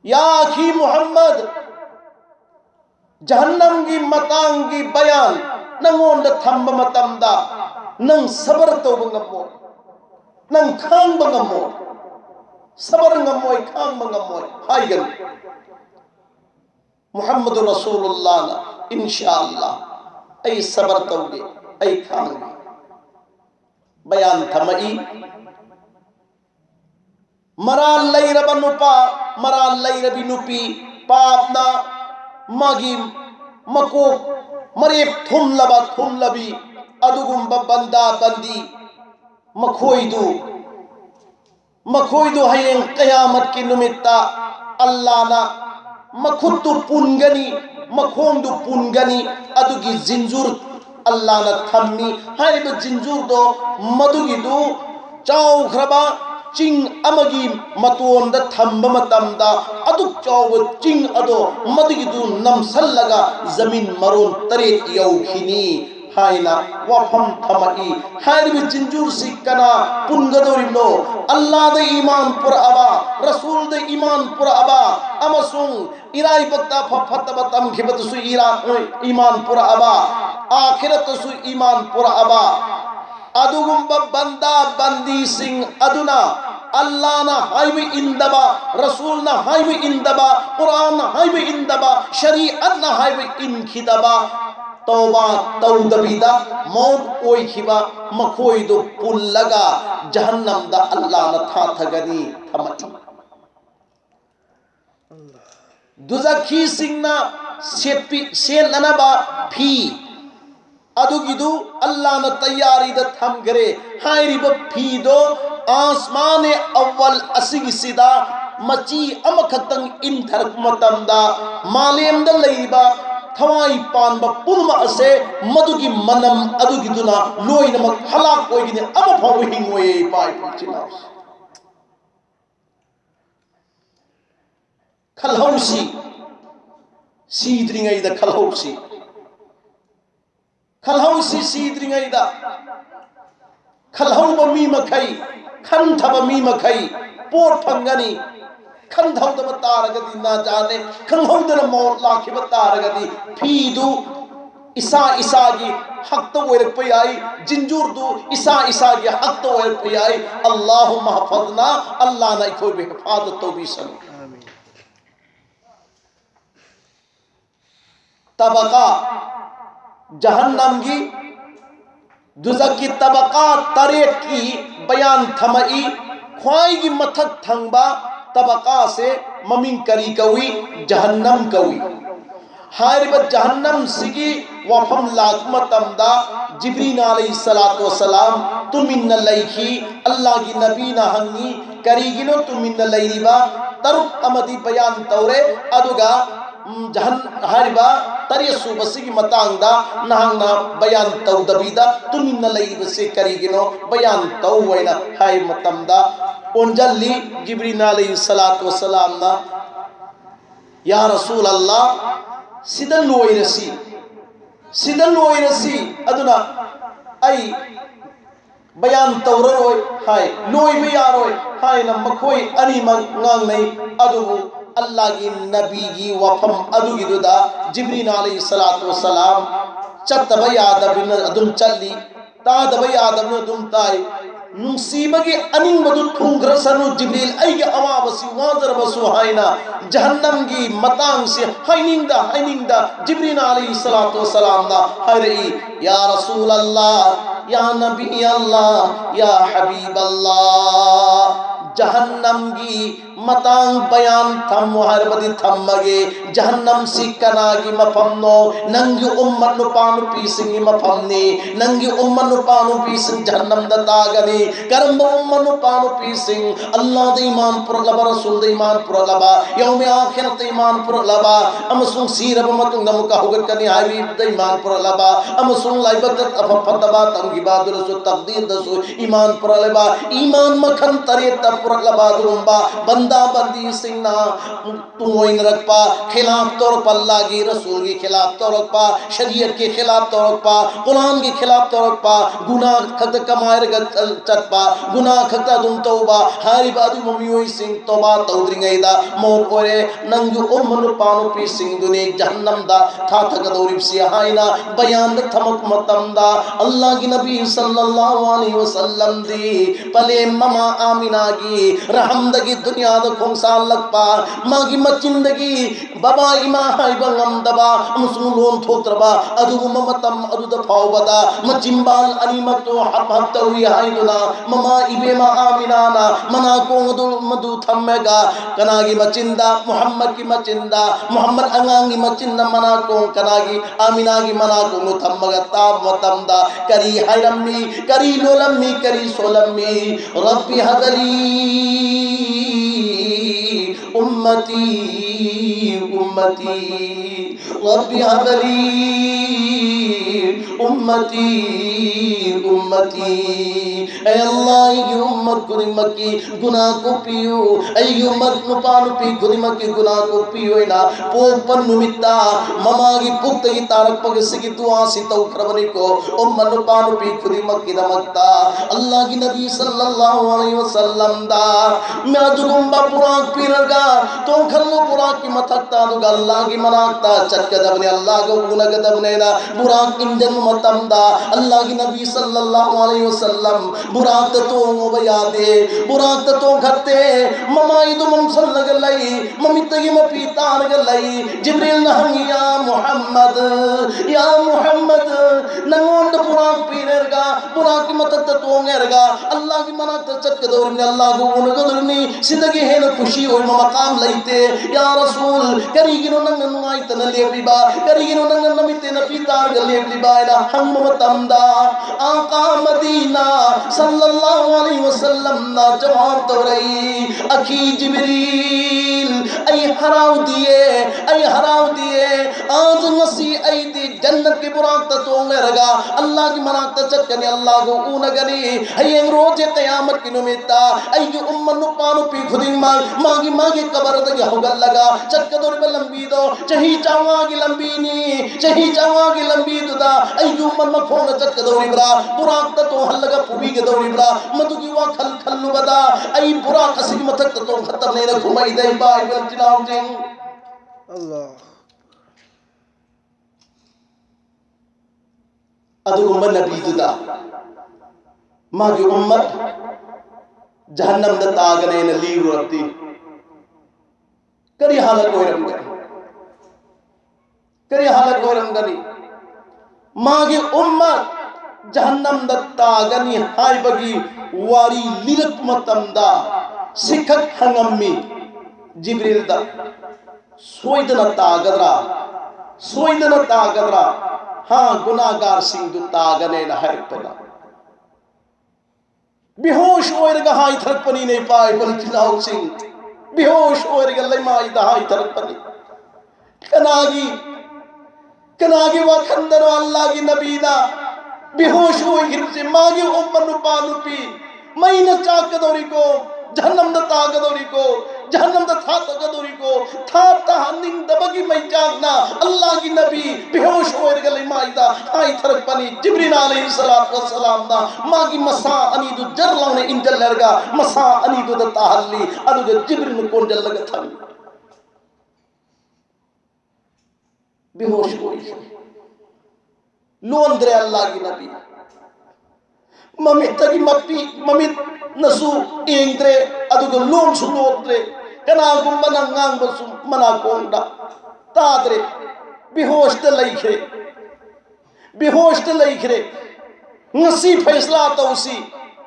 Speaker 1: या अखी मुहम्मद जहन्नम की मतांग की बयान नंगोंद थंब मतमदा नंग सबर तौब ngamo नंग खांग ngamo सबर ngamo खांग ngamo हायगन मुहम्मद रसूलुल्लाह ना इंशाअल्लाह ऐ सबर तौगे ऐ खांगे बयान थमई मराल लैरब नुपा मराल लैरबी नुपी पापना मगी मको मरे थुमलबी अदुगुंब बंदा बंदी मखोइदु हयें कयामत की नुमित्ता अल्लाह ना मखुत्तु पुनगनी मखोंदु पुनगनी अदुगी जिंजूर अल्लाह ना थम्मी हाइब जिंजूर दो मधुगिदु चाउख्रबा चिंग अमगी मतोंद थंब मतमदा अदुक चाउ चिंग अदो मधुगिदु नमसल्लगा जमीन मरोन तरे यौखिनी हाइना वफम थमई हाइब जिंजूर सिकना पुनगदोरिनो अल्लाह दे ईमान पुर अबा रसूल दे ईमान पुर अबा अमसुंग इराई बक्ता फफत बतम खिबत सु ईमान पुर अबा आखिरत सु ईमान पुर अबा अदुगुंब बंदा बंदी सिंह अदुना अल्लाह ना हाइवे इंदबा रसूल ना हाइवे इंदबा कुरान ना हाइवे इंदबा शरीअत ना हाइवे इनखिदबा तौबा तौदबीदा मौत ओई खिबा मखोई दो पुल्लगा जहन्नम दा अल्लाह ना था थगनी थमती दुजखी सिंगना सेपी सेननबा फी अदुगिदु अल्लाह ना तैयारी दा थम करे हाइरिब फी दो आसमान अव्वल असिग सिदा मची अमखतंग इंथर मतमदा मालेम दा लैबा थवाई पानबा पुलमा असे मधुगी मनम अदुगिदुना लोइनमक हलाक ओइगिने अम फाव हिंगोए पाइ पुचिना खलहौसी सीद्रिंगैदा खलहौसी सीद्रिंगैदा खलहौब मी मखै खंथब मी मखै पोट फंगनी खंधौदब तारगदी ना जाने खंहौदन मौत लाखिब तारगदी फीदु इसा इसागी हक तो वरक पयाई जिंजूरदु इसा इसागी हक तो वरक पयाई अल्लाहु महफज़ना अल्लाह ना इखो बे हिफाजत तो भी सन तबका जहन्नम की दुज़क की तबका तरेट की बयान थमई ख्वाई की मथक थंगबा तबका से ममिंग करी कवी जहन्नम कवी हारिब जहन्नम सिगी वफम लाकमतमदा जिब्रील अलैहिस्सलातु वस्सलाम तुमिन्न लैखी अल्लाह की नबी ना हंगी करीगिनो तुमिन्न लैरिबा तरुक अमदी बयान तौरे अदुगा जहन हारिबा तरिय सुबसिगी मतांगदा नहांगना बयान तौदबीदा तुमिन्न लैरिबसे करीगिनो बयान तौवैना हाय मतमदा ओंजल्ली जिब्रील अलैहिस्सलातु वस्सलाम ना या रसूल अल्लाह सिदन लोइरसी अदुना आई बयान तौररोय हाय लोइबे यारोय हाय न मखोय अनि नगांगनै अदुबु अल्लाह की नबी की वफम अदुगिदुदा जिब्रील अलैहिस्सलातु वस्सलाम चत्तबा यादबिन अदुम चल्ली तादबा यादबिन अदुम ताई नुसीबगे अनिंबदु थुंग्रसनु जिब्रील ऐगे अवाबसी वाजरबसु हायना जहन्नम की मतांग से हाइनिंदा जिब्रील अलैहिस्सलातु वस्सलाम ना हरई या रसूल अल्लाह या नबी अल्लाह या हबीब अल्लाह जहन्नम की मतांग बयान थम हर बदी थमगे जहन्नम सिकना की मफमनो नंगी उम्मत नु पानु पीसिंग मफमनी नंगी उम्मत नु पानु पीसिंग जहन्नम दतागनी करम उम्मत नु पानु पीसिंग अल्लाह दे ईमान पर लबा रसूल दे ईमान पर लबा यौम आखिरत दे ईमान पर लबा अमसुं सीरब मतुंग नमुका होगत कनी हबीब दे ईमान पर लबा अमसुं लाइबत अफफतबा तंगी बादुर सु तकदीर दसु ईमान पर लबा ईमान मखन तरे तपर लबा दुंबा बंदा बंदी सिंना तुमोइन रखपा खिलाफ तौर पर अल्लाह की रसूल के खिलाफ तौर पा शरीयत के खिलाफ तौर पा कुरान के खिलाफ तौर पा गुनाह खत कमायर चटपा गुनाह खता दुम तौबा हारी बादु ममियोई सिंह तौबा तौद्रिंगैदा मोर ओरे नंगु उम्मनु पानु पी सिंह दुने जहन्नम दा था थक दौरिब से हाइना बयान थमक मतमदा अल्लाह की नबी सल्लल्लाहु अलैहि वसल्लम दी पले ममा आमिना की रहमदगी दुनिया द खोंसाल लगपा मागी मचिंदगी बाबा इमा हाय बंगम दबा अमसुं लोन थोत्रबा अदु ममतम अदु द फावबदा मचिंबाल अनिमतो हप तवी हायदुना ममा इबेमा आमिनाना मना को मदु थम्मेगा कनागी मचिंदा मोहम्मद की मचिंदा मोहम्मद अंगांगी मचिंदा मना को कनागी आमिना की मना को थम्मगा ताब मतमदा करी हायरम्मी करी लोलम्मी करी सोलम्मी रब्बी हदली उम्मती उम्मती रब्बी हबली उम्मती उम्मती ऐ अल्लाह ये उम्मत गुरिमकी गुनाह को पियो ऐ उम्मत नुपानु पी गुरिमकी गुनाह को पियो ना पोपन नुमिता ममागी पुक्त की तारक पग से की दुआ सी तो करवने को उम्मत नुपानु पी गुरिमकी नमकता अल्लाह की नबी सल्लल्लाहु अलैहि वसल्लम दा मैं दुगुम्बा पुराक पीरगा तो खल्लो पुराक की मथकता दुगा अल्लाह की मनाकता चक्क दबने अल्लाह को गुनग दबने ना बुराक इंजन मतमदा अल्लाह की नबी सल्लल्लाहु अलैहि वसल्लम बुराक तो बयादे बुराक तो घते ममाई दो मम सल्लग लई ममितगी मपीतान गलई जिब्रील नहंगिया या मुहम्मद नंगोंड बुराक पीरगा बुराक की मथक तो ngerga Allah की मनाक चक्क दौरने अल्लाह को गुनग दौरनी जिंदगी है न खुशी और मकाम लईते या रसूल करीगिनो नंग नुआई तना लेबलिबा करीगिनो नंग नमिते न पीतार ग लेबलिबा ना हम मतमदा आका मदीना सल्लल्लाहु अलैहि वसल्लम ना जवाब तौरई अखी जिब्रील ऐ हराव दिए आज नसी ऐ दी जन्नत की बुराक तो नरगा अल्लाह की मनाक चक्कनी अल्लाह को ऊनगनी हयें रोजे क़यामत की नुमिता ऐ उम्मन पानु पी खुदी मागी कबर तक होगल लगा चक्क दौर में लंबी दो चही चावागी लंबी दुदा ऐ उम्मन मखोन चक्क दौरी ब्रा बुराक तो हल्लगा पुबी के दौरी ब्रा मधु की वा खल्लु बदा ऐ बुराक असि मथक तो खत्म नहीं न घुमाई दे बाय बल जिलाव जिंग अल्लाह अदु उम्मत नबी दुदा मागी उम्मत जहन्नम द तागने न लीव रती करी हालत कोई रंगनी मागे उम्मत जहन्नम तागनी हाइबगी वारी लिरक मतमदा सिखक हंगम्मी जिब्रील दा सोइदना तागदरा हाँ गुनाहगार सिंह तागने न हरपना बेहोश होएगा हाई थरपनी नहीं पाए बल्कि सिंह बेहोश होएगा लैमाई दहाई थरपनी कनागी वखंदर अल्लाह की नबीना बेहोश हुए गिरसे मागे उम्र नुपानुपी महीना चाकदोरी को जहन्नम द तागदोरी को जहन्नम द था तगदोरी को था तहनिंग दबगी मई जागना अल्लाह की नबी बेहोश होए गले माइदा हाई थरक पनी जिब्रील अलैहिस्सलातु वस्सलाम ना मागी मसा अनीदु जरलाने इंजल लरगा मसा अनीदु द ताहल्ली अदु जिब्रील कोन जल लगा था बेहोश हुई लोंद्रे अल्लाह की नबी ममित की मप्पी ममित नसु इंद्रे अदुग लोम सुलोद्रे कना गुम्बना ngang बसु मना कोंडा ताद्रे बेहोश ते लइखरे ngasi फैसला तौसी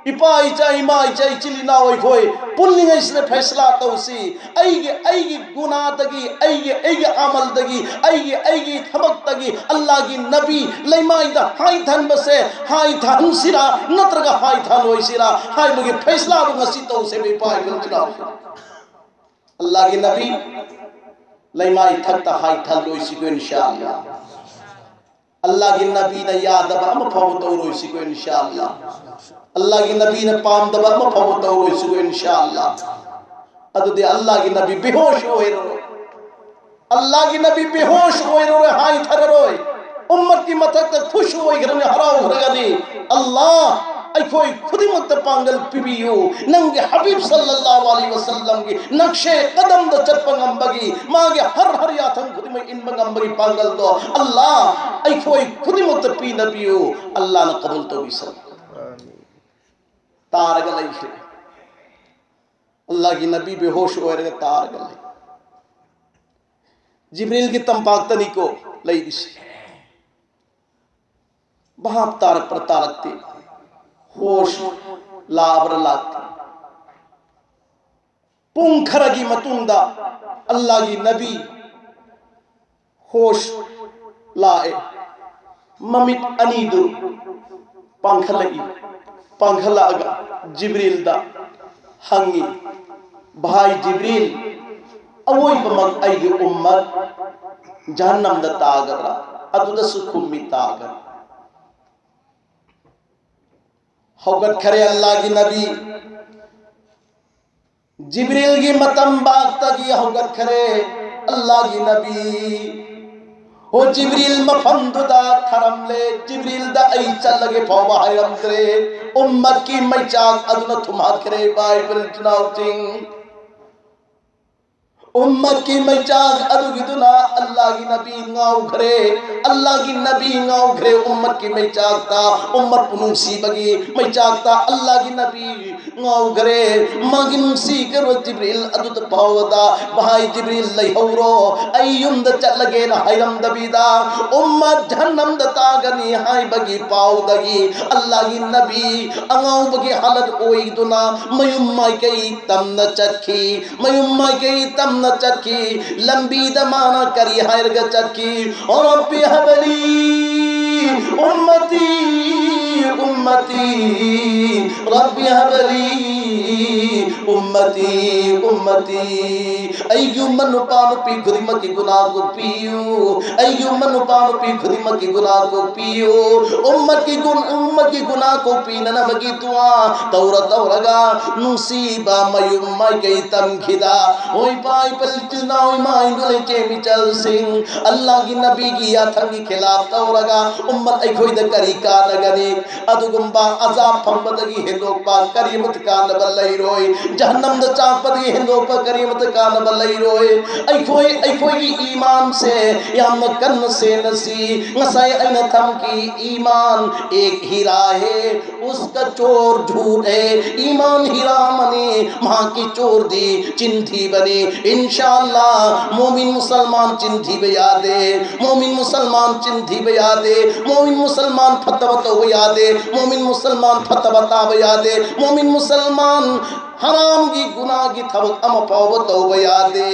Speaker 1: इपा इचा इमा इचा इचिली ना ओई खोई पुल्लिंग इसने फैसला तौसी ऐगे गुनाह तगी ऐगे अमल तगी ऐगे थमक तगी अल्लाह की नबी लैमाइदा हाई धन बसे हाई धन सिरा नत्रगा हाई धन ओई सिरा हाई मुगे फैसला दूंगा सी तौसे भी पाए बिल्कुल अल्लाह की नबी लैमाई थकता हाई धन ओई सी को इंशाअल्लाह अल्लाह की नबी ने याद अब हम फौत और ओई सी को इंशाअल्लाह अल्लाह की नबी ने पाम दबा में फवत हो इसको इंशाअल्लाह अदु दे अल्लाह की नबी बेहोश होए रो अल्लाह की नबी बेहोश होए रो हाई थर रोए उम्मत की मथक तक खुश होए घरने हराओ रगदी अल्लाह आई कोई खुदी मत पांगल पिबियो नंगे हबीब सल्लल्लाहु अलैहि वसल्लम की नक्शे कदम द चप्पंगम बगी मागे हर याथं खुदी में इन मंगम बगी पांगल दो अल्लाह आई कोई खुदी मत पी नबियो अल्लाह ने कबूल तो भी सब तार गले अल्लाह की नबी बेहोश हो रहे तार गले जिब्रील की तंपाक तनी को लई दिसे बहाप तार पर तारकते होश लाबर लागते पुंखरगी मतुंदा अल्लाह की नबी होश लाए ममित अनीदु पंख लगी पंखलागा जिब्रील दा हंगी भाई जिब्रील अवोई बमक ऐगे उम्मत जहन्नम दा तागरा अदु दा सुखुम्मी तागर हौगत खरे अल्लाह की नबी जिब्रील की मतम बाग तक हौगत खरे अल्लाह की नबी ओ जिब्रील मफंदुदा थरमले जिब्रील दा ऐ चल लगे फौबा हैरम करे उम्मत की मैचाक अदुना थुमात करे बाइबल चनाउटिंग उम्मत की मैचाक अदुगिदुना अल्लाह की नबी गाँव घरे अल्लाह की नबी गाँव घरे उम्मत की मैचाक ता उम्मत पुनुसी बगी मैचाक ता अल्लाह की नबी गाँव घरे मगिनुसी करो जिब्रील अदुत पावदा भाई जिब्रील लइहौरो अय्युम द चल लगे ना हैरम दबीदा उम्मत जहन्नम द तागनी हाय बगी पाव दगी अल्लाह की नबी अंगाव बगी हालत ओई दुना मयुम्मा कई तम न चखी मयुम्मा कई तम न चखी लंबी दमाना करी हायर ग चखी और रब्बी हबली उम्मती उम्मती रब्बी हबली उम्मती उम्मती अय्यु मनु पानु पी खुदिम की गुनाह को पियो अय्यु मनु पानु पी खुदिम की गुनाह को पियो उम्मत की गुनाह को पीना न बगी तुआ तौरा तौरगा नुसीबा मयुम्मा कई तम खिदा ओई पाई पलचना ओई माई गुले चेमी चल सिंह अल्लाह की नबी की याथन की खिलाफ तौरगा उम्मत ऐ खोई द करी का लगने अदुगुम्बा अजाब फंबदगी हे लोग पा करीमत का नबल रोई जहन्नम द चाकपदगी हिंदोप करीमत कानब लैरोए अखोई ईमान से याम कन से नसी ngасai aina tham की ईमान एक हीरा है उसका चोर झूठ है ईमान हीरा मने मां की चोर दी चिंधी बने इंशाअल्लाह मोमिन मुसलमान चिंधी बया दे मोमिन मुसलमान चिंधी बया दे मोमिन मुसलमान फतवत बया दे मोमिन मुसलमान फतवता बया दे मोमिन मुसलमान हराम की गुनाह की थबक अम पावत यादे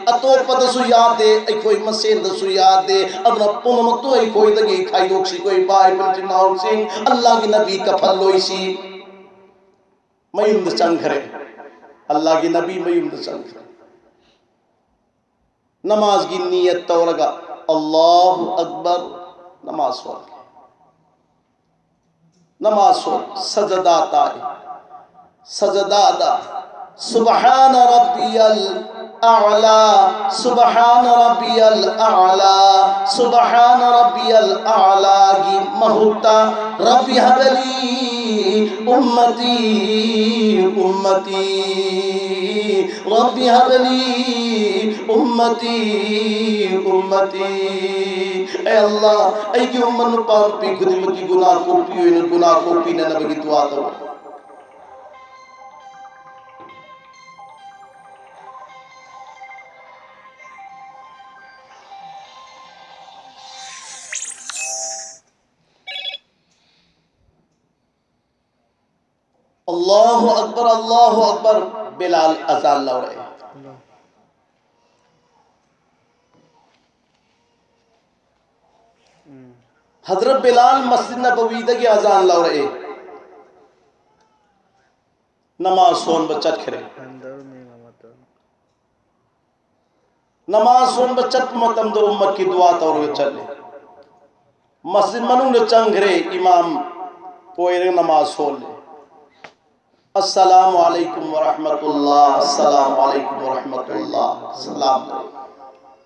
Speaker 1: अतोपद यादे अखोई मसेंद यादे अदना पुनम तो अखोई दगी खाइदोक्सी कोई बाय पंचनाउसिंग अल्लाह की नबी का फल्लोइसी मयुंद चंखरे अल्लाह की नबी मयुंद चंखरे नमाज की नियत तौरगा अल्लाहु अकबर नमाज हो सजदा ताई सजदादा सुबहान रब्बियल आला सुबहान रब्बियल आला सुबहान रब्बियल आला की महूता रब्बी हबली उम्मती उम्मती रब्बी हबली उम्मती उम्मती ए अल्लाह ऐ की उम्मत पाप पी खुदिम की गुनाह को पी न नबी दुआ तो अल्लाहु अकबर बिलाल अजान लौ रहे हजरत बिलाल मस्जिद नबवी की अजान लौ रहे नमाज सोन बचत खरे नमाज सोन बचत मतम दो उम्मत की दुआ तौर चले मस्जिद मनुंग चंगरे इमाम पोएरे नमाज सोन ले अस्सलामु अलैकुम व रहमतुल्लाह अस्सलामु अलैकुम व रहमतुल्लाह सलाम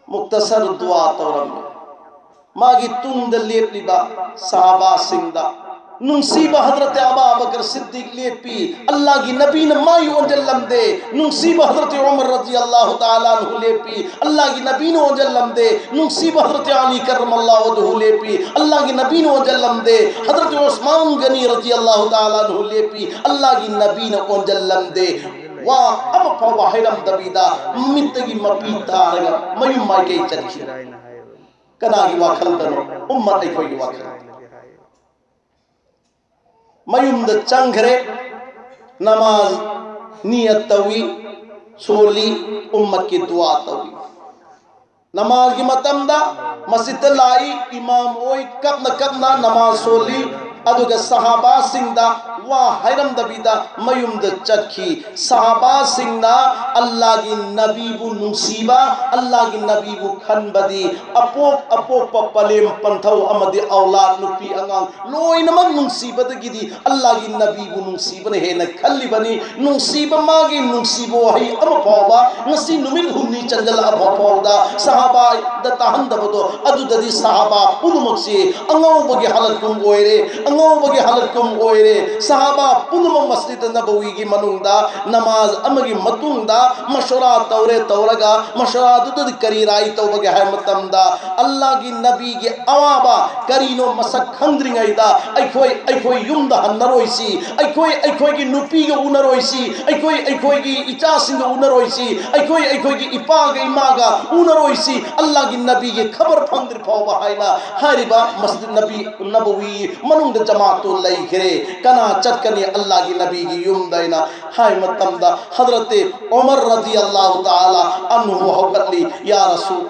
Speaker 1: मुख्तसर दुआ तौरम मागी तुंद लेपलिबा सहाबा सिंदा नुसीबा हजरत अबा बकर सिद्दीक लेपी अल्लाह की नबी ने मायू अंजलम दे नुसीबा हजरत उमर रजी अल्लाह ताला अन्हु लेपी अल्लाह की नबी ने अंजलम दे नुसीबा हजरत अली करमल्लाहु वजहु लेपी अल्लाह की नबी ने अंजलम दे हजरत उस्मान गनी रजी अल्लाह ताला अन्हु लेपी अल्लाह की नबी ने अंजलम दे वा अब पवा हिरम दबीदा मित्तगी मपीता रगा मयू माय के चरखी कना की वाखल दनो उम्मत कोई वाखल मयुंद चंखरे नमाज नियत तवी सोली उम्मत की दुआ तवी नमाज की मतमदा मस्जिद लाई इमाम ओई कब न नमाज सोली अदुगे सहाबा सिंदा वा हैरम दबीदा मयुंद चखी सहाबा सिंदा अल्लाह की नबीबु नुसीबा अल्लाह की नबीबु खनबदी अपोक पलेम पंथौ अमदि औलाद नुपी अंगांग लोइनमक नुसीबद गिदी अल्लाह की नबीबु नुसीबन हे न खल्ली बनी नुसीब मागी नुसीबो है अम फौबा नसी नुमिल हुन्नी चंगल अब फौदा सहाबा द तहंदबदो अदुददी सहाबा पुनुमक्सी अंगाव बगे हालत कुम ओइरे अंगाव बगे हालत कुम ओइरे सहाबा पुनुम मस्जिद नबवी की मनुंदा नमाज अमगी मतुंदा मशवरा तौरे तौरगा मशवरा दुद करीराई तौबगे है मतमदा अल्लाह की नबी की अवाबा करीनो मसक खंद्रिंगैदा अखोई युमदा हन्नरोइसी अखोई की नुपी के उनरोइसी अखोई की इचासिंग उनरोइसी अखोई की इपाग इमागा उनरोइसी अल्लाह की नबी के खबर फंद्र फौबा हैना हरिबा मस्जिद नबी नबवी मनुंद जमातो लैखरे कना चटकनी अल्लाह की नबी की युमदैना हाय मतमदा हजरत उमर रजी अल्लाह ताला अन्हु हकली या रसूल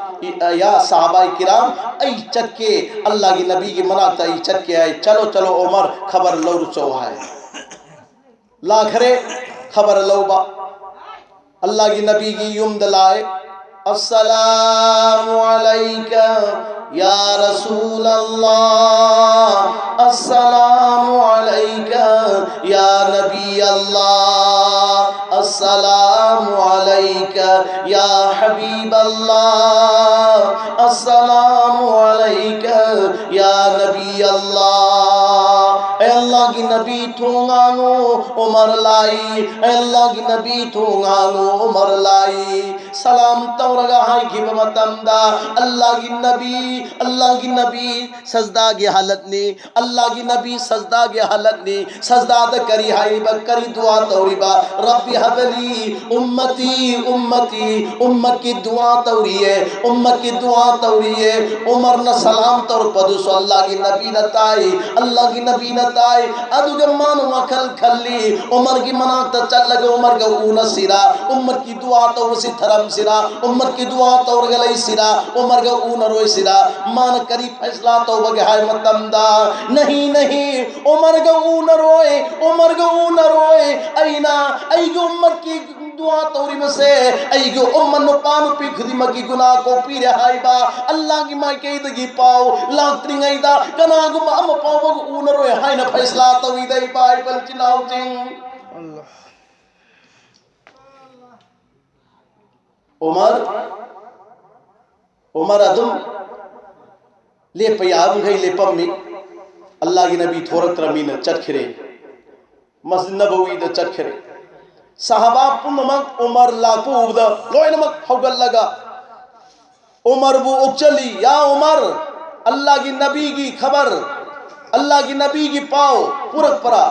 Speaker 1: या सहाबाए किराम ऐ चटके अल्लाह की नबी की मनाता ऐ चटके आए चलो चलो उमर खबर लो चो है लाखरे खबर लोबा अल्लाह की नबी की युमद लाए अस्सलामु अलैका या रसूल अल्लाह अस्सलामु अलैका या नबी अल्लाह अस्सलामु अलैका या हबीब अल्लाह अस्सलामु अलैका या नबी अल्लाह अल्लाह की नबी थोंगांगो उमर लाई अल्लाह की नबी थोंगांगो उमर लाई सलाम तौरगा हाय की मतमदा अल्लाह की नबी सजदा की हालत ने अल्लाह की नबी सजदा की हालत ने सजदा द करी हाय बकरी दुआ तौरीबा रब्बी हबली उम्मती उम्मती उम्मत की दुआ तौरी है उम्मत की दुआ तौरी है उमर न सलाम तौर पदु अल्लाह की नबी नताई अल्लाह की नबी नताई अदुगे मान वखल खल्ली उमर की मना त चल लगे उमर का ऊन सिरा उमर की दुआ तौर से थरम सिरा उमर की दुआ तौर गलई सिरा उमर का ऊन रोई सिरा मान करी फैसला तो बगे हाय मतमदा नहीं नहीं उमर का ऊन रोए उमर का ऊन रोए ऐना ऐ उमर की दुआ तौरी में से ऐगो उम्मन पान पी खुदी मकी गुनाह को पी रहाई बा अल्लाह की मां के दगी पाओ लात्री ngaiदा कना गु अम पाओ ऊन रोए हाय न फैसला तौरी दई बाइबल चिनाव जिंग अल्लाह उमर अदम ले पयाब गई ले पम्मी अल्लाह की नबी थोरत रमीन चरखरे मस्जिद नबवी द चरखरे साहबा पुनमक उमर लापू उबद लोयनमक हौगल लगा उमर वो उचली या उमर अल्लाह की नबी की खबर अल्लाह की नबी की पाओ पुरक परा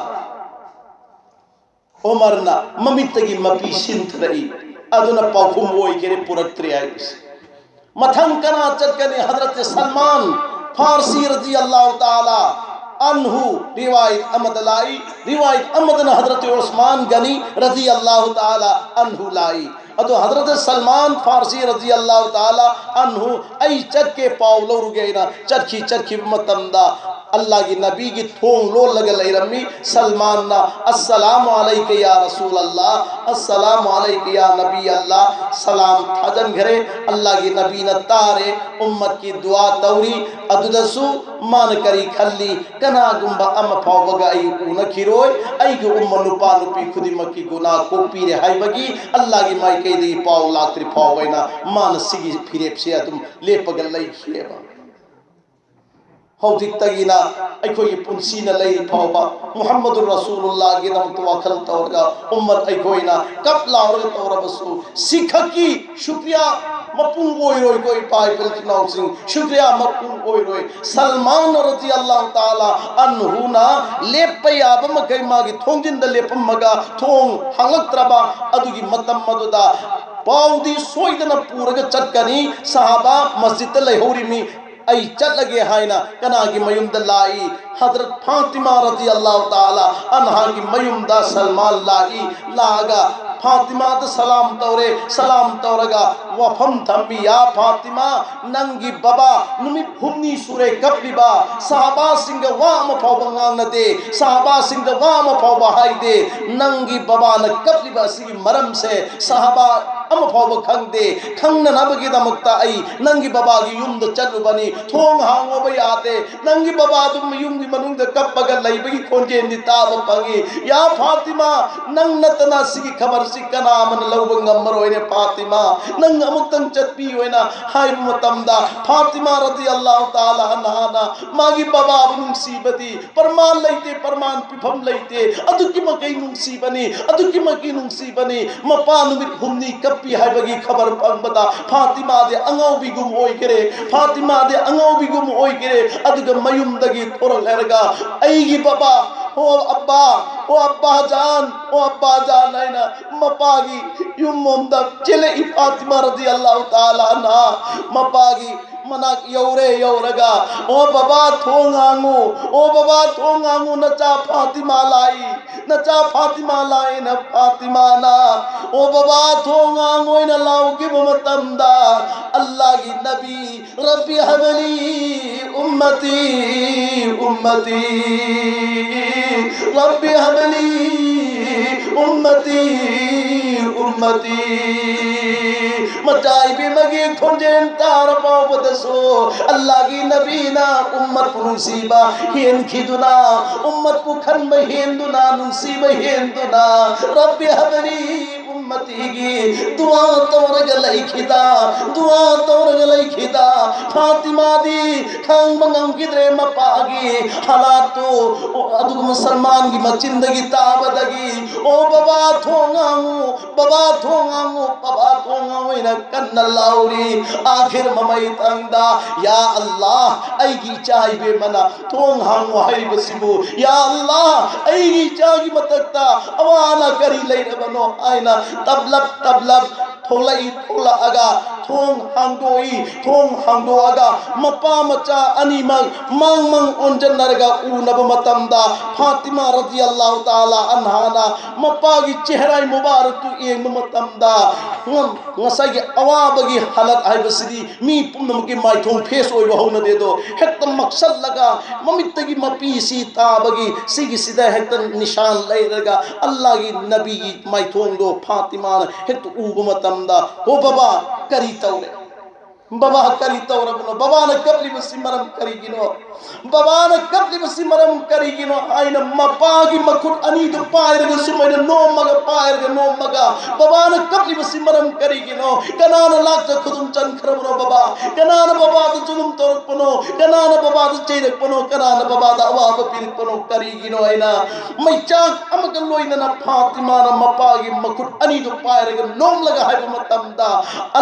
Speaker 1: उमर ना ममित की मपी सिंथ रही अदुना पाखुम वोई केरे पुरक त्रियाइस मथंग कना चरकने हजरत सलमान फारसी रजी अल्लाह ताला अनहु रिवायत अहमद लाई रिवायत अहमद न हजरत उस्मान गनी रजी अल्लाह ताला अनहु लाई अतो हजरत सलमान फारसी रजी अल्लाह ताला अनहु ऐ चरके पावलो रुगेना चरखी चरखी मतमदा अल्लाह की नबी की थोंग लो लगल रमी सलमान ना अस्सलामु अलैका या रसूल अल्लाह अस्सलामु अलैका या नबी अल्लाह सलाम थाजन घरे अल्लाह की नबी न तारे उम्मत की दुआ तौरी अदुदसु मान करी खल्ली कना गुंबा अम फाव बगाई उन खिरोय आई के उम्म नुपा नुपी खुदी मक्की गुनाह को पीरे हाय बगी अल्लाह की माई के दी पाव लात्री फाव बैना मान सिगी फिरे से तुम ले पगल लई खिएबा हौदिक तगिना अखोई पुंसीना लई फावबा मुहम्मदुर रसूलुल्लाह के नाम तो वखल तौरगा उम्मत अखोइना कप लावर तौरबसु सिखकी शुक्रिया मपुं गोई रोई कोई पाई पिलचनाउ सिंह शुक्रिया मपुं गोई रोई सलमान रजी अल्लाह ताला अनहु ना लेपया बम कई मागी थोंजिन द लेपम मगा थोंग हंगत्रबा अदुगी मतम मदुदा पाउदी सोइदना पूरग चटकनी सहाबा मस्जिद लैहोरिमी आई चल लगे हायना कना की मयुमद लाई हजरत फातिमा रजी अल्लाह ताला अनहा की मयुमदा सलमान लाई लागा फातिमा द सलाम तौरगा वफम थम्बी या फातिमा नंगी बबा नुमि हुमनी सुरे कपलिबा साहबा सिंग वाम फौबंगा नदे साहबा सिंग वाम फौबा हाय दे नंगी बबा न कपलिबा सिगी मरम से साहबा अम फौब खंग दे खंग न नबगी दमकता आई नंगी बबा की युम द चलु बनी थोंग हांगो बई आते नंगी बबा दुम युम की मनुंग द कप बगल लई बगी खोंजे निताब पंगी या फातिमा नंग नतना सिगी खबर सिकना मन लौबंग मरोइने फातिमा नंग अमुक्तंग चतपी होइना हाय मतमदा फातिमा रजी अल्लाह ताला अन्हा मागी बबा नुंसीबती परमान लईते परमान पिफम लईते अदुकी मकई नुंसीबनी अदुकी मकी नुंसीबनी मपा नुमित हुमनी कपी हाय बगी खबर पंबदा फातिमा दे अंगौ भी गुम होई करे फातिमा दे अंगौ भी गुम होई करे अदुग मयुम दगी थोर लरगा ऐगी बबा ओ अब्बा जान है ना मपागी युम्मदा चले फातिमा रजी अल्लाह ताला ना मपागी मना यौरगा ओ बाबा थोंगांगू नचा फातिमा लाई न फातिमा ना ओ बाबा थोंगांगू न लाऊ की मतमदा अल्लाह की नबी रब्बी हबली उम्मती उम्मती रब्बी हबली उम्मती उम्मती मचाई भी मगी खुंजेन तार पाव बदसो अल्लाह की नबी ना उम्मत मुसीबा हेन खिदुना उम्मत पुखन में हेन दुना मुसीबा हेन दुना रब्बी हबली उम्मतीगी दुआ तौरगा लैखिदा दुआ तौरगा लैखिदा फातिमा दी खांग मंगमगिद्रे मपागी हालातु अदुगुम सलमान की मचिंदगी ताबदगी ओ बाबा थोंगांगु बाबा थोंगांगु बाबा थोंगांगु इना कन्ना लाउरी आखिर ममई तंगदा या अल्लाह ऐगी चाइबे मना थोंगांगु हाइबसिबु या अल्लाह ऐगी चागी मतक्ता अवाना करी लेरबनो आइना तबलब थोला अगा थोंग हांगदो अगा मपा मचा अनिमंग mang onjan narga unaba matamda Fatima radhiyallahu taala anhana mapagi chehrai mubarak tu yeng matamda ngasai awabagi halat haibasidi mi pumnam ki mai thong face oi bahuna de do hekta maksad laga mamittagi mapi si tabagi sigi sida hekta nishan lairaga Allah gi nabi gi mai thong do Fatima hekta uba matamda ho baba kari tawre बाबा करी तौरबनो बाबा न कबली बसिमरम करीगिनो बाबा न कबली बसिमरम करीगिनो आइना मपागी मखुट अनि दु पायरग Schuman नोमग पायरग नोमग बाबा न कबली बसिमरम करीगिनो कनान लाख खुदुम चन खरबनो बाबा कनान बाबा the जुलुम तोरपनो कनान बाबा the चेरपनो Kanan Baba the अवाब पिरपनो करीगिनो आइना मैचाक अमग लोइना न फातिमा न मपागी मखुट अनि दु पायरग नोम लगा है मतमदा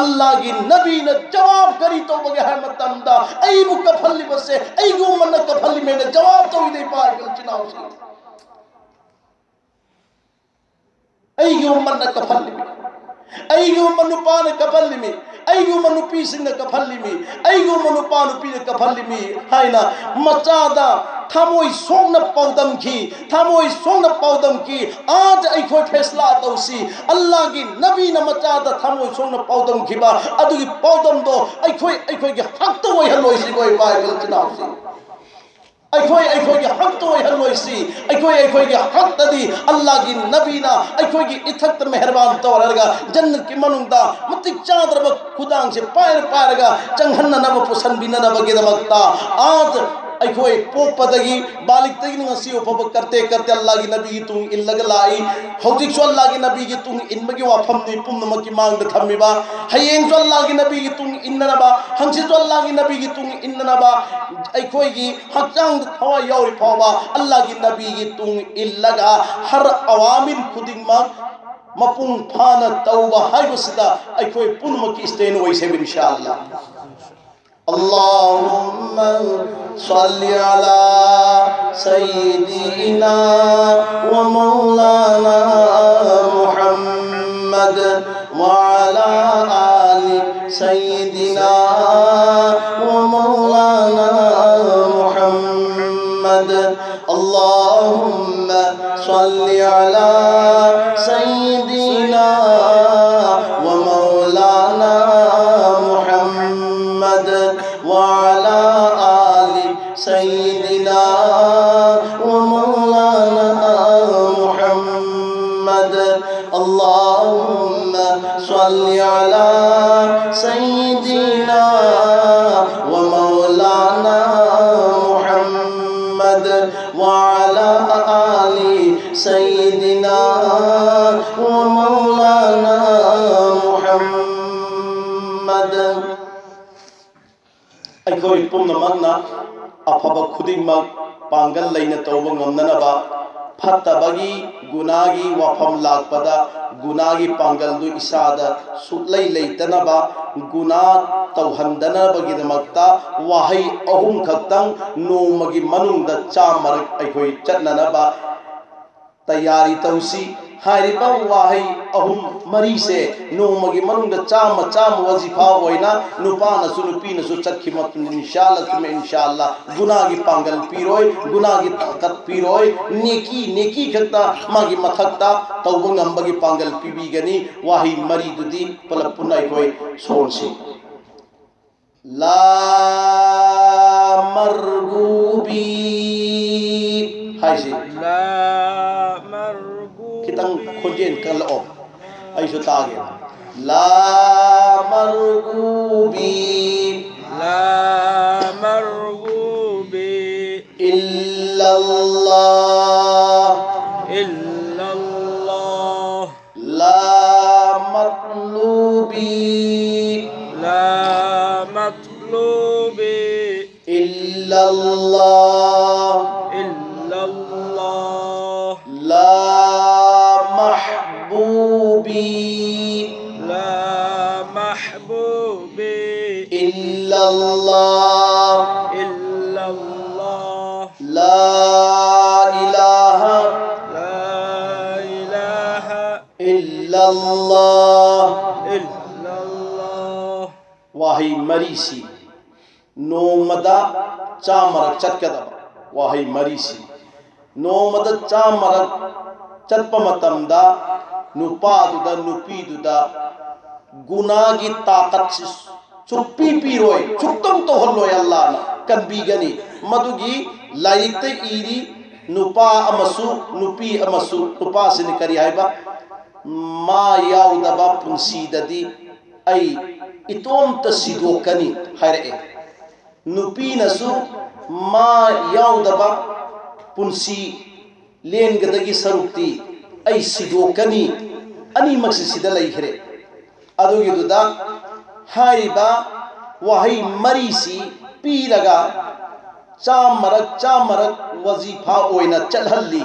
Speaker 1: अल्लाह की नबी न जवाब करी तो बगे है मतमदा ऐ बु कफली बसे ऐ गु मन कफली में जवाब तो ही दे पाए गल चुनाव से ऐ गु मन कफली में ऐ गु मन पान कफली में ऐ गु मन पी सिंह कफली में ऐ गु मन पान पी कफली में हाइना मचादा थामोई सोंग पौदम की आज ऐखोई फैसला तौसी अल्लाह की नबी न मचादा थामोई सोंग पौदम खिबा अदुगी पौदम दो ऐखोई के हक तो होय हलोइसी गोय बाइबल चनाउसी ऐखोई के हक तो होय हलोइसी ऐखोई के हक तदी अल्लाह की नबी ना ऐखोई की इथक मेहरबान तौरगा जन्नत की मनुंदा मतिक चादर खुदांग से पायरगा चंगहन नब पुसन बिना नब गिदमक्ता आज ऐखोई पोपदगी बालिकतगी ngasi उपब करते अल्लाह की नबी की तुंग इल्लग लाई हौजिक सो अल्लाह की नबी की तुंग इनमगी वाफम नि पुमनम की मांग थमिबा हयेंग सो अल्लाह की नबी की तुंग इन्ननबा हंसी सो अल्लाह की नबी की तुंग इन्ननबा ऐखोई की हकचांग थवा यावरी फावा अल्लाह की नबी की तुंग इल्लगा हर अवामिल खुदिंगमा मपुंग फाना तौबा हाइबसिदा ऐखोई पुनम की स्टेन वइसे इंशाअल्लाह अल्लाहुम्मा सल्ली अला सय्यिदिना व मौलाना मुहम्मद व अला आलि सय्यिदिना व मौलाना मुहम्मद अल्लाहुम्मा सल्ली अला सय्यिदिना व मौलाना मुहम्मद वाला आलि सय्यिदिना व मौलाना मुहम्मद अल्लाहुम्मा सल्ली अला सय्यिदिना व मौलाना मुहम्मद वाला आलि सय्यिदिना व मौलाना मुहम्मद ऐखोई पुमनमगना अफब खुदिंगमग पांगल लेना तौब ngमननबा फत्तबगी गुनागी वाफम लाकपदा गुनागी पांगल दु इसादा सुलै लेतनबा गुना तौहंदनबगिदमक्ता वाहै अहुम खक्तंग नोमगी मनुंगदा चामरक ऐखोई चटननबा तैयारी तौसी हारिबा वाहै अहुम मरी से नोमगी मनुंग चाम वजीफा होइना नुपानसु नुपीनसु चक्खि मत इंशाअल्लाह गुनागी पांगल पीरोय गुनागी ताकत पीरोय नेकी खक्ता मागी मथक्ता तौब ngambagi पांगल पीबीगनी वाही मरी दुदी पलप पुनाई होय सोनसी ला मरगूबी हाइसी ला kitang khonjen kal op ai so tage la margubi illallah la मरीसी नोमदा चामरक चटकदब वाहई मरीसी नोमदा चामरक Chatap मतमदा नुपादुदा नुपीदुदा गुनागी ताकत चुप्पी पीरोय चुक्तम तो हल्लोय अल्लाह ना कनबीगनी मधुगी लाइकते इरी नुपा अमसु नुपी अमसु नुपा सिन करी हाइबा मा याउदबा पुंसीददी आई इतोम त सिदोकनी हायरे नुपी नसु मा याउदबा पुंसी लेनगदगी सरुक्ति आई सिदोकनी अनि मक्सि सिदा लैखरे अदुगी दुदा हाइबा वही मरीसी पीरगा चामरक वजीफा ओइना चलहल्ली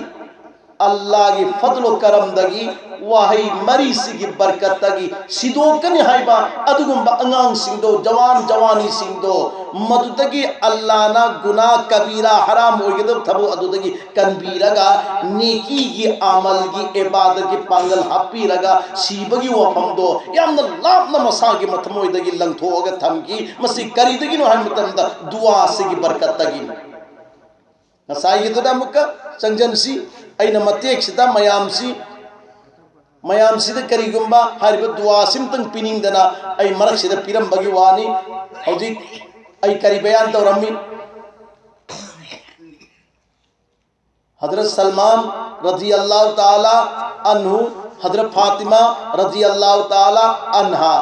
Speaker 1: अल्लाह की फजलो करम दगी वही मरीसी की बरकत दगी सिदोकनी हाइबा अदुगुंबा अंगांग सिंदो जवान जवानी सिंदो मदुदगी अल्लाह ना गुनाह कबीरा हराम ओइगदब थबो अदुदगी कनबीरगा नेकी की अमल की इबादत की पांगल हप्पी रगा सीबगी वफम दो यामना लापना मसा की मतमोइदगी लंगथोगा थमकी मसी करीदगी नो हाय मतमदा दुआ से की बरकत दगी नसाई की तो मुक्का संजनसी अइना मतेक्सिदा मयामसिदा करीगुंबा हारिबा दुआ सिमतंग पिनिंगदना अइ मरक्सिदा पिरंबगी वानी हौजिक अइ करी बयान तौरम्मी हजरत सलमान रजी अल्लाह ताला अन्हु हजरत फातिमा रजी अल्लाह ताला अन्हा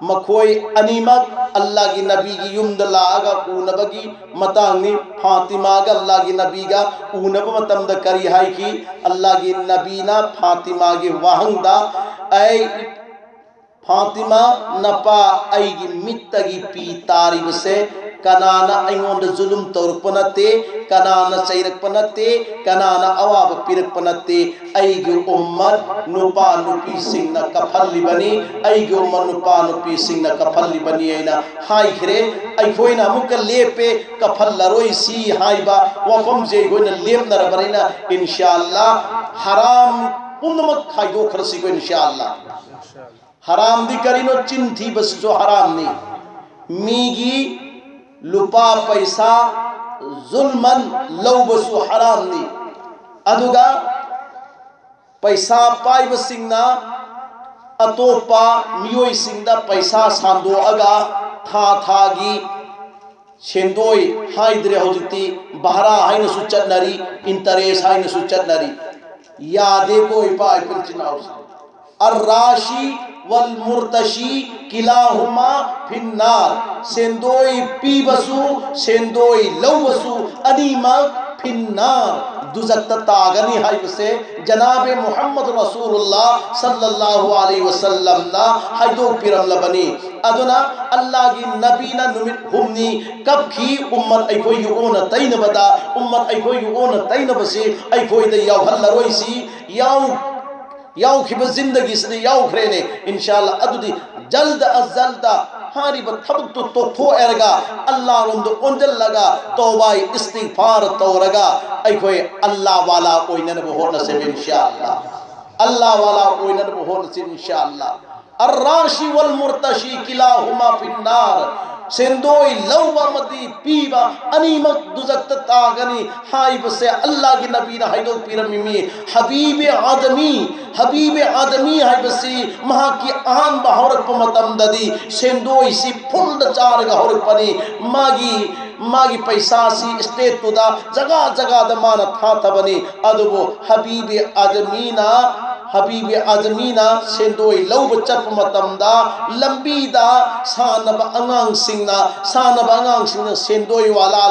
Speaker 1: मखोई अनीमक अल्लाह की नबी की युमदलागा ऊनबगी मतांगनी फातिमा का अल्लाह की नबी का ऊनब मतमद करी हाई की अल्लाह की नबीना फातिमा की वाहंदा ऐ फातिमा नपा आई की मित्तगी पी तारीब से कनाना अयोंद जुलुम तौरपनते कनाना चैरकपनते कनाना अवाब पिरकपनते अयगी उम्मत नुपा नुपी सिंगना कफल्ली बनी अयगी उम्मत नुपा नुपी सिंगना कफल्ली बनी ऐना हाई खरे अयखोइना मुक लेपे कफल लरोई सी हाइबा वफम जे गोइना लेप नरबरेना इंशाअल्लाह हराम पुनमक खाइदो खरसी को इंशाअल्लाह हराम दी करीनो चिंथी बस जो हराम नहीं मीगी लुपा पैसा जुल्मन लौबसु हराम नी अदुगा पैसा पाइब सिंगना अतोपा मियोई सिंगदा पैसा सांदो अगा था थागी सेंदोई हाइद्रे होजती बहरा हाइन सुचत नरी इंटरेस्ट हाइन सुचत नरी यादे को इपा इपचिनाउस अर्राशी वल मुर्तशी किलाहुमा फिन्नार सेंदोई पीबसु सेंदोई लौबसु अनीमा फिन्नार दुजक तागनी हाइब से जनाबे मोहम्मद रसूलुल्लाह सल्लल्लाहु अलैहि वसल्लम ना हाइदो पिरम लबनी अदुना अल्लाह की नबी ना नुमित हुमनी कब की उम्मत अइखोई ओन तैन बदा उम्मत अइखोई ओन तैन बसे अइखोई दे याव हल्लरोइसी याव खिब जिंदगी से याव खरेने इंशाअल्लाह अदुदी जल्द अज जल्द हारी बथबक तो थो एरगा अल्लाह रुंद ओंजल लगा तौबा इस्तिगफार तौरगा अइखोई अल्लाह वाला ओइनन बहो नसीब इंशाअल्लाह अल्लाह वाला ओइनन बहो नसीब इंशाअल्लाह अर्राशी वल मुर्तशी किलाहुमा फिन्नार सेंदोई लौबा मदी पीबा अनीमक दुजक तागनी हाइब से अल्लाह की नबी ना हाइदो पिरमिमी हबीब आदमी हाइब से महा की आन बहौरत पमतम ददी सेंदोई सी फुल चार गहौर पनी मागी पैसा सी स्टेट तुदा जगह जगह दमान था तबनी अदबो हबीब आजमीना सेंदोई लौब चप मतमदा लंबीदा सानब अंगांग सिंगना सेंदोई वाला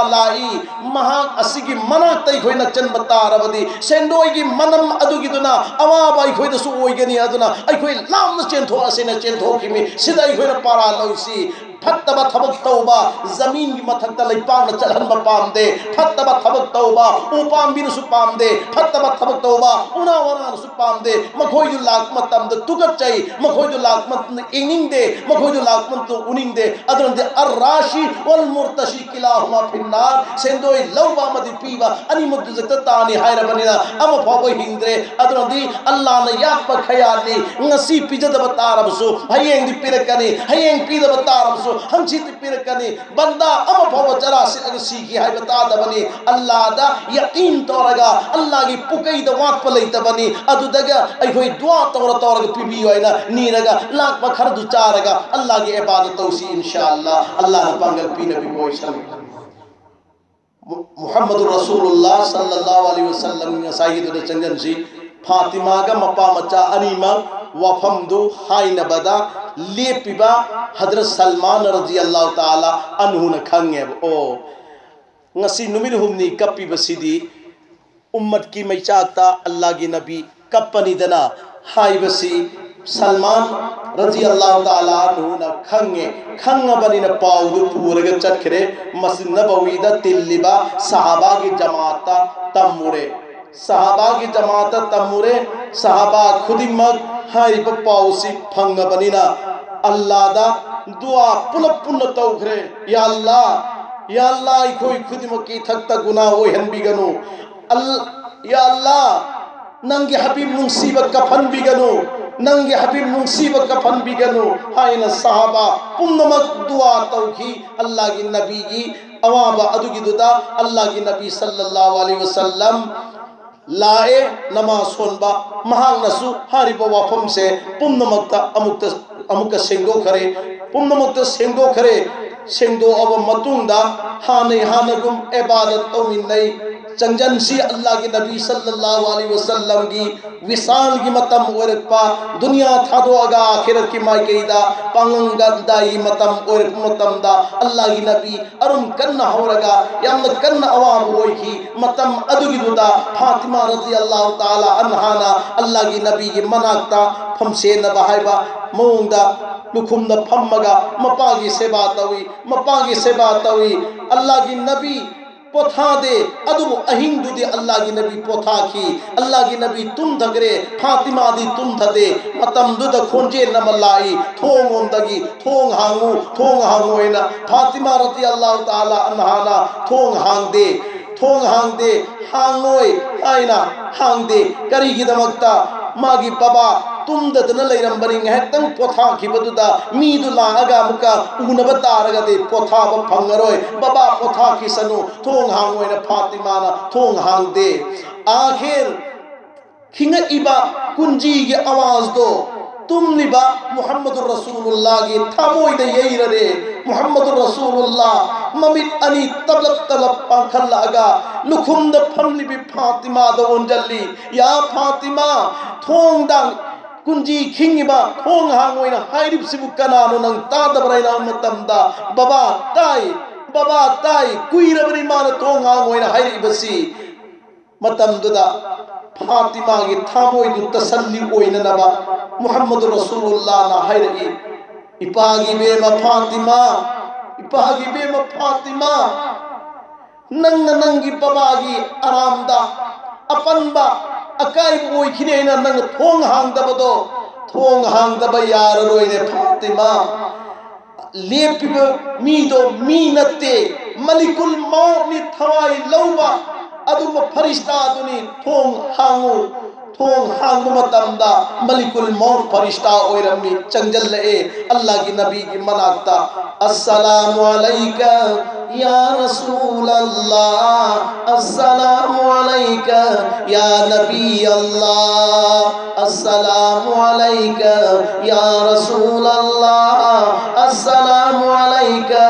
Speaker 1: लाई महा असिगी मना तई खोई नचन बता रबदी सेंदोई की मनम अदुगी दुना अवाब आई खोई दसु ओइगनी अदुना आई खोई लाम चेंथो असेन चेंथो किमी सिदा आई खोई पारा लौसी फत्तबा थबक तौबा जमीन की मथक लैपान चलहन पामदे फत्तबा थबक तौबा उपाम भी पामदे फत्तबा थबक तौबा उना वना पामदे मखोई लाख मतम तुगत चई मखोई लाख मत इंगिंगदे मखोई लाख मत उनिंगदे अदरंदे अर्राशी वल मुर्तशी किलाहुमा फिन्नार सेंदोई लौबा मदि पीबा अनि मुद्दु तानी हायरबनिना अम फाबो हिंद्रे अदरंदी अल्लाह ने याक खयाली ngasi pijadaba tarabsu hayeng di pirakani hayeng pidaba tarabsu hamchi di pirakani banda ama phawa chara si ki hai bata dabani Allah da yaqeen toraga Allah gi pukai da wat palai tabani adu daga ai hoi dua toraga pibi hoina niraga lak pa khar du charaga Allah gi ibadat tausi inshallah Allah na pangal pi nabi boy sallallahu Muhammadur Rasulullah sallallahu alaihi wasallam sayyidul changan si Fatima का मपा मचा enema वफमदु हाइनबदा लेपिबा हजरत सलमान रजी अल्लाह ताला अनहु न खंगे ओ ngasi numir humni kapi basidi ummat ki maichata Allah gi nabi kapani dana hai basi Salman रजी अल्लाह ताला anhu na खंगे खंगा बनी न पाउदु पूरग चखरे मस्जिद नबवी दा तिल्लिबा सहाबा की जमाता तमुरे सहाबा की जमात तमुरे सहाबा खुदी मग हाई पाउसी फंग बनीना अल्लाह दा दुआ पुल पुन्न तौखरे या अल्लाह इखोई खुदी मग की थकता गुनाह वो हन बिगनो या अल्लाह नंगे हबीब मुंसीब कफन बिगनो नंगे हबीब मुंसीब कफन बिगनो हाई न सहाबा पुन्न मग दुआ तौखी अल्लाह की नबी की अवाबा अदुगी दुदा अल्लाह की नबी सल्लल्लाहु अलैहि वसल्लम लाए नमाज सोनबा महांग नसु हारिबा वाफम से पुन्नमक्ता अमुक्ता सेंगो खरे पुन्नमक्ता सेंगो खरे सेंगो अब मतुंगदा हाने हानगुम इबादत तौमिनई चंजनसी अल्लाह के नबी सल्लल्लाहु अलैहि वसल्लम की विशाल की मतम ओरपा दुनिया थादो अगा आखिरत की मायकेदा पंगंगदा ई मतम और मतमदा अल्लाह की नबी अरुम कन्ना होरगा यम कन्ना अवाम होई मतम अदुगी दुदा फातिमा रजी अल्लाह ताला अनहाना अल्लाह की नबी की मनाक्ता फमसे न बहाइबा मोंगदा लुखुम न फम्मगा मपा की सेवा तवी अल्लाह की नबी पोथा दे अदुम अहिंदु दे अल्लाह की नबी पोथा की अल्लाह की नबी तुम धगरे फातिमा दी तुम धदे मतम दुद खोंजे नमलाई थोंग हांगू इना फातिमा रजी अल्लाह ताला अनहाना थोंग हांग दे हांगोय आइना हांग दे करी की दमकता मागी बाबा तुम ददन लेरंबरी ngahतंग पोथा खिबदुदा मीदुला अगा मुका उनब तारगा दे पोथा ब फंगरोय बाबा पोथा खिसनु थोंग हांगोयना फातिमाना थोंग हांग दे आखिर खिंग इबा कुंजी के आवाज दो तुम निबा मुहम्मदुर रसूलुल्लाह की थामोय दे यही रे मुहम्मदुर रसूलुल्लाह ममित अनि तलब पंखल अगा लुखुम द फमनि बि फातिमा द ओंजल्ली या फातिमा थोंग दांग कुंजी खिंगिबा थोंग हांगोयना हाइरिब सिबु कनानो नंग तादबरायना मतमदा बाबा ताई कुइरबरी मान थोंग हांगोयना हाइरिबसी मतमदुदा फातिमा की थामोय दु तसल्ली ओइननबा मुहम्मदुर रसूलुल्लाह ना हाइरई इपागी बेमा फातिमा नंगी बाबागी आरामदा अपनबा अकाई बोई खिने ना नंग थोंग हांगदबा यार रोइने फातिमा लेपिब मीदो मीनते मलिकुल मौत नि थवाई लौबा अदुम फरिश्ता दुनी थोंग हांगु मतमदा मलिकुल मौत फरिश्ता ओइरमी चंजल ए अल्लाह की नबी की मनाक्ता अस्सलामु अलैका या रसूल अल्लाह अस्सलामु अलैका या नबी अल्लाह अस्सलामु अलैका या रसूल अल्लाह अस्सलामु अलैका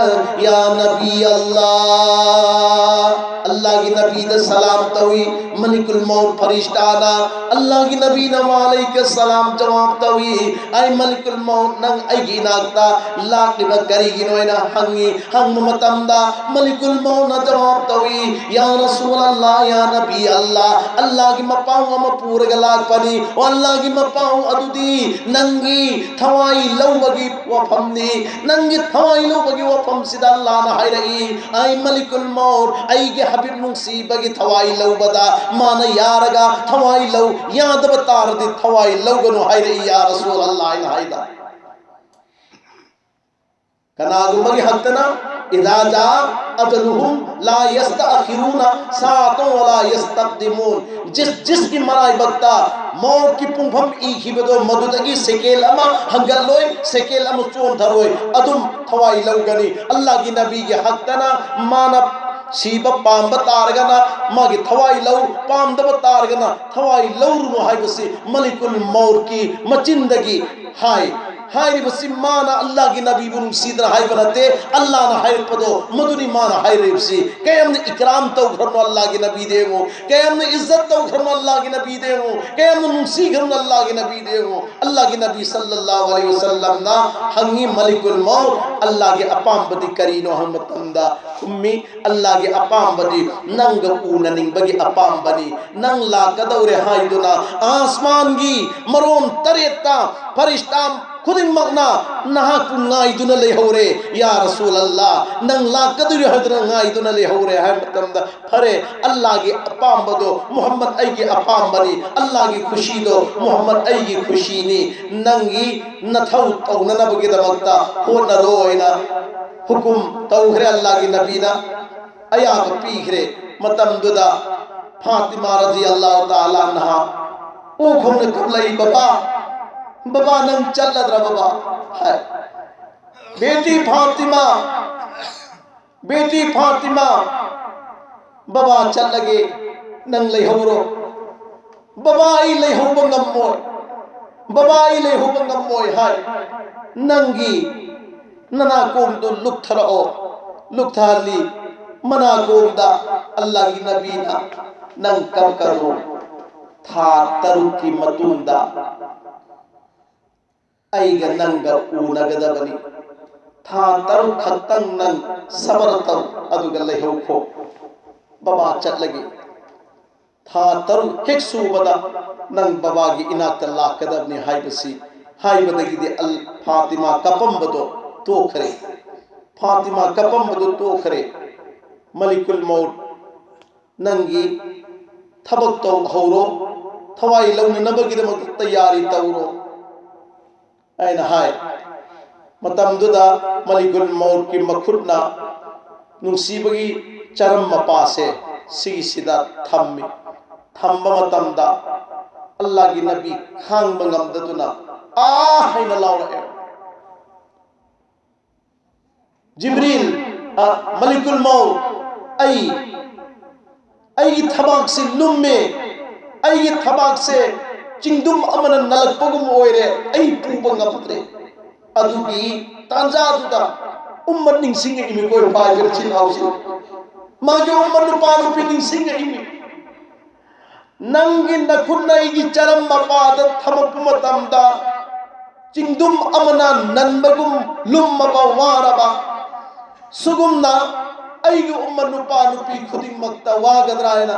Speaker 1: या नबी अल्लाह अल्लाह की नबी दा सलाम तवी मलिकुल मौत फरिश्ताना अल्लाह की नबी ना वालेकुम सलाम जवाब तवी आई मलिकुल मौत नंग आई नाकता लाकिब करीगिनोइना हंगी हंग मतमदा मलिकुल मौत ना जवाब तवी या रसूल अल्लाह या नबी अल्लाह अल्लाह की मपाऊ म पूरे गलाक पनी और अल्लाह की मपाऊ अदुदी नंगी थवाई लौबगी वफमनी नंगी थवाई लौबगी वफम सिदा अल्लाह ना हाय रही आई मलिकुल मौत आई के हबीब मुसीबगी थवाई लौबदा मान यारगा थवाई लौ याद बतार दी थवाई लौगनो हाय रही या रसूल अल्लाह इन हायदा कनागुमगी हत्तना इदा जा अजलुहुम ला यस्तअखिरूना सातों वला यस्तक़दिमून जिसकी मराई बक्ता मौत की पुंफम ई बदो मदुदगी सेकेल अमा हंगलोय सेकेल अम चोन धरोय अदुम थवाई लौगनी अल्लाह की नबी के हत्तना मानव सीब पाम तारगना मागे थवाई लौ पाम दब तारगना थवाई लौरु हाय बसी मलिकुल मौत की मचिंदगी हाय हाय बसी माना अल्लाह की नबी बुनु सीदरा हाय बनते अल्लाह ना हाय पदो मदुनी माना हाय रेबसी के हमने इकराम तो घरनो अल्लाह की नबी देवो के हमने इज्जत तो घरनो अल्लाह की नबी देवो के हमने मुसी घरनो अल्लाह की नबी देवो अल्लाह की नबी सल्लल्लाहु अलैहि वसल्लम ना हंगी मलिकुल मौत अल्लाह के अपाम बदी करीनो हम तंदा उम्मी अल्लाह के अपाम बदी नंग ऊननिंग बगी अपाम बनी नंग ला कदौरे हाय दुना आसमान की मरोन तरेता फरिश्ता खुदिंग मगना नहा कुंगाई दुना ले होरे या रसूल अल्लाह नंग ला कदुरी हदरा गाई दुना ले होरे है मतंदा फरे अल्लाह की अपाम बदो मोहम्मद आई की अपाम बनी अल्लाह की खुशी दो मोहम्मद आई की खुशी नी नंगी नथौ तो नना बगे दमकता हो न रोइना हुकुम तौहरे अल्लाह की नबी ना अया पीखरे मतम दुदा फातिमा रजी अल्लाह ताला अन्हा ओ खोने कबलाई बाबा बाबा नंग चल रहा बाबा है बेटी फातिमा बाबा चल लगे नंग ले होरो बाबा ई ले हो बंगम मोय हाय नंगी नना कोम तो लुक थाली मना कोम दा अल्लाह की नबी ना नंग कब करो था तरु की मतुंदा ऐगा नंगा ऊनगदबनी था तरु खत्तंग नंग सबर तव अदुगा लेहोखो बाबा चल लगे था तरु हेक सूबदा नंग बाबा की इनाक लाकदबनी हाय बदगी दे अल फातिमा कपम बदो तो खरे फातिमा कपम बदो तो खरे मलिकुल मौत नंगी थबक तो हौरो थवाई लौन नबगी दम तैयारी तौरो ऐन हाय मतमदुदा मलिकुल मौत की मखुदना नुसीबगी चरम मपासे सिदा थम्मी थम्ब मतमदा अल्लाह की नबी खांग बंगमदुना हैन लाउरे जिब्रील मलिकुल मौत आई थबाक से लुम्मे आई थबाक से चिंगदुम अमन नलकपगुम ओइरे आई पुबंगमत्रे अदुगी तांजादुदा उम्मत निंसिंग इमी कोई बाजर चिनाउसी मागे उम्मत नुपानु पि निंसिंग इमी नंगी नखुन्ना इगी चरम मपाद थमप मतमदा चिंगदुम अमना ननबगुम लुम्मबा वारबा सुगुमना आईगी उम्मत नुपानु पि खुदिंग मक्ता वागदरायना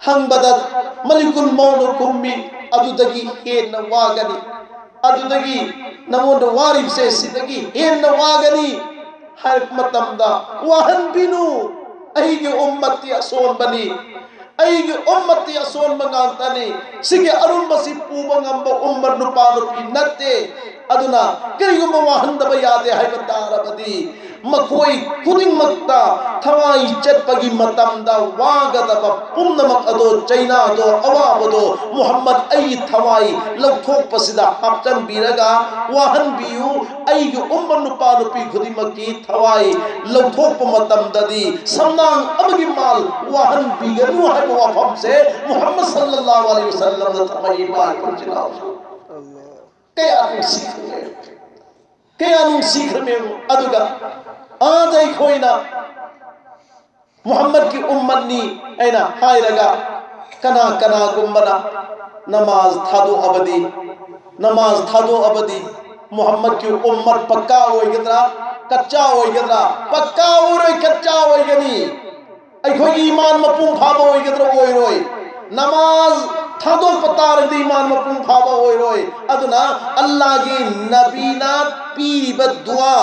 Speaker 1: हंबदत मलिकुल मौत कुम्मी अदुदगी हेन वागनी अदुदगी नमोद वारिब से सिदगी हेन वागनी हर मतमदा वाहन बिनु ऐगे उम्मती असोन बनी ऐगे उम्मती असोन मंगातनी सिगे अरुण बसी पूबंगम उम्मत नुपानु पि नते अदुना करिगुम वाहन दब यादे है बतारबदी मखोई खुदिंग मक्ता थवाई चटपगी मतमदा वागदब पुन्नमक अदो चैना दो अवाबदो मोहम्मद आई थवाई लौथोक पसिदा हापचन बीरगा वाहन बियु ऐगे उम्मत नुपानु पि खुदिमकी थवाई लौथोक मतमददी समनांग अमगी माल वाहन बिगनु है वफम से मोहम्मद सल्लल्लाहु अलैहि वसल्लम ने थवाई माल पहुंचाओ कया सीख में अदुगा आदई खोइना मुहम्मद की उम्मतनी ऐना हायरगा कना कना गुम्बना नमाज थादो अबदी मुहम्मद की उम्मत पक्का होइगद्रा कच्चा होइगद्रा पक्का होइरोय कच्चा होइगनी अखोई ईमान मपुंग फाबा होइगद्रा होइरोय नमाज थादो पतारदी ईमान मपुंग फाबा होइरोय अदुना अल्लाह की नबीना पीरिब दुआ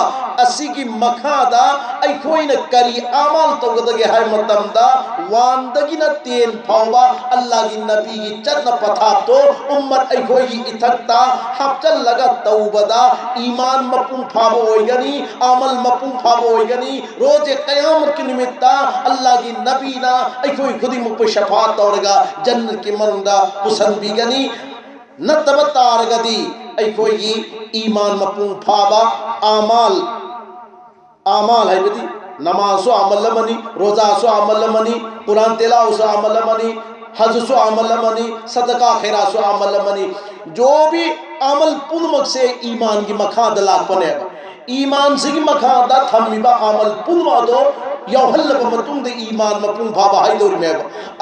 Speaker 1: असिगी मखादा अखोइन करी अमल तौगदगे हाय मतमदा वांदगिना तेन फावबा अल्लाह की नबी की चन्न पथाप तो उम्मत अखोई इथक्ता हपचल लगा तौबदा ईमान मपुंग फाबा होइगनी अमल मपुंग फाबा होइगनी रोजे क़यामत की निमित्ता अल्लाह की नबीना अखोई खुदी मुप शफात तौरगा जन्नत की मरुंदा पुसन बिगनी नतब तारगदी अखोई ईमान मपुंग फाबा अमल आमाल है बदी नमाज सो अमल मनी रोजा सो अमल मनी कुरान तिलावत सो अमल मनी हज सो अमल मनी सदका खैरा सो अमल मनी जो भी अमल पुनमक से ईमान की मखा दला पने ईमान से की मखा दा थमिबा अमल पुनमा दो यौहल्लब मतुंग दे ईमान मपुंग भाबा हाय दोर में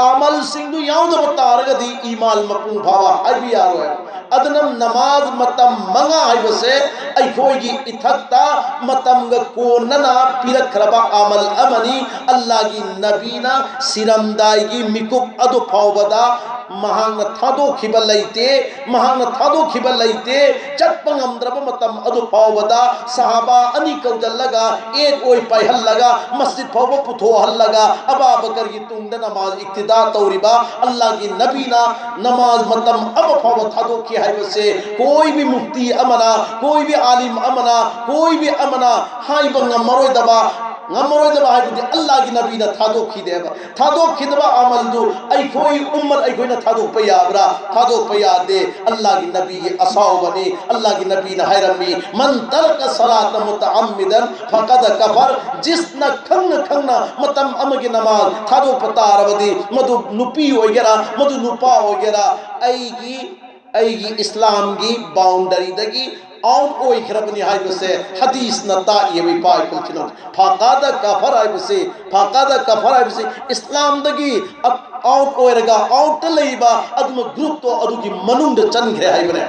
Speaker 1: अमल सिंधु याउद बतारग दी ईमान मपुंग भाबा हाय भी यारो है अदनम नमाज मतम मंगा है बसे अखोई इथक्ता मतम को नना पिरखरबा अमल अमनी अल्लाह की नबीना सिरमदाई मिकुप अदु फावबदा महांग थादो खिबलैते चटपंगमद्रब मतम अदु फावबदा सहाबा अनी कौजल्लगा एक ओय पायहल्लगा मस्जिद फावब पुथो हल्लगा अबा बकर की तुंग नमाज इक्तिदा तौरिबा अल्लाह की नबीना नमाज मतम अब फाव थादो की है वसे कोई भी मुफ्ती अमना कोई भी आलिम अमना कोई भी अमना हाई बंगा मरोय दबा अल्लाह की नबी ना थादो खिदेबा थादो खिदबा अमल दो अखोई उम्मत अखोई ना थादो पयाबरा थादो पया दे अल्लाह की नबी की असाव बने अल्लाह की नबी ना हैरमी मन तरक सलात मुतअम्मिदन फकद कफर जिस न खंगना मतम अम की नमाज थादो पता रवदी मधु नुपी वगैरह मधु नुपा वगैरह ऐगी इस्लाम की बाउंड्री दगी आउट ओई खरबनी हाय बसे हदीस नता ये भी पाय कुलचिनो फाकादा कफर हाय बसे इस्लाम दगी अब आउट ओयरगा आउट लेबा अदम ग्रुप तो अदु की मनुंड चन घरे हाय बने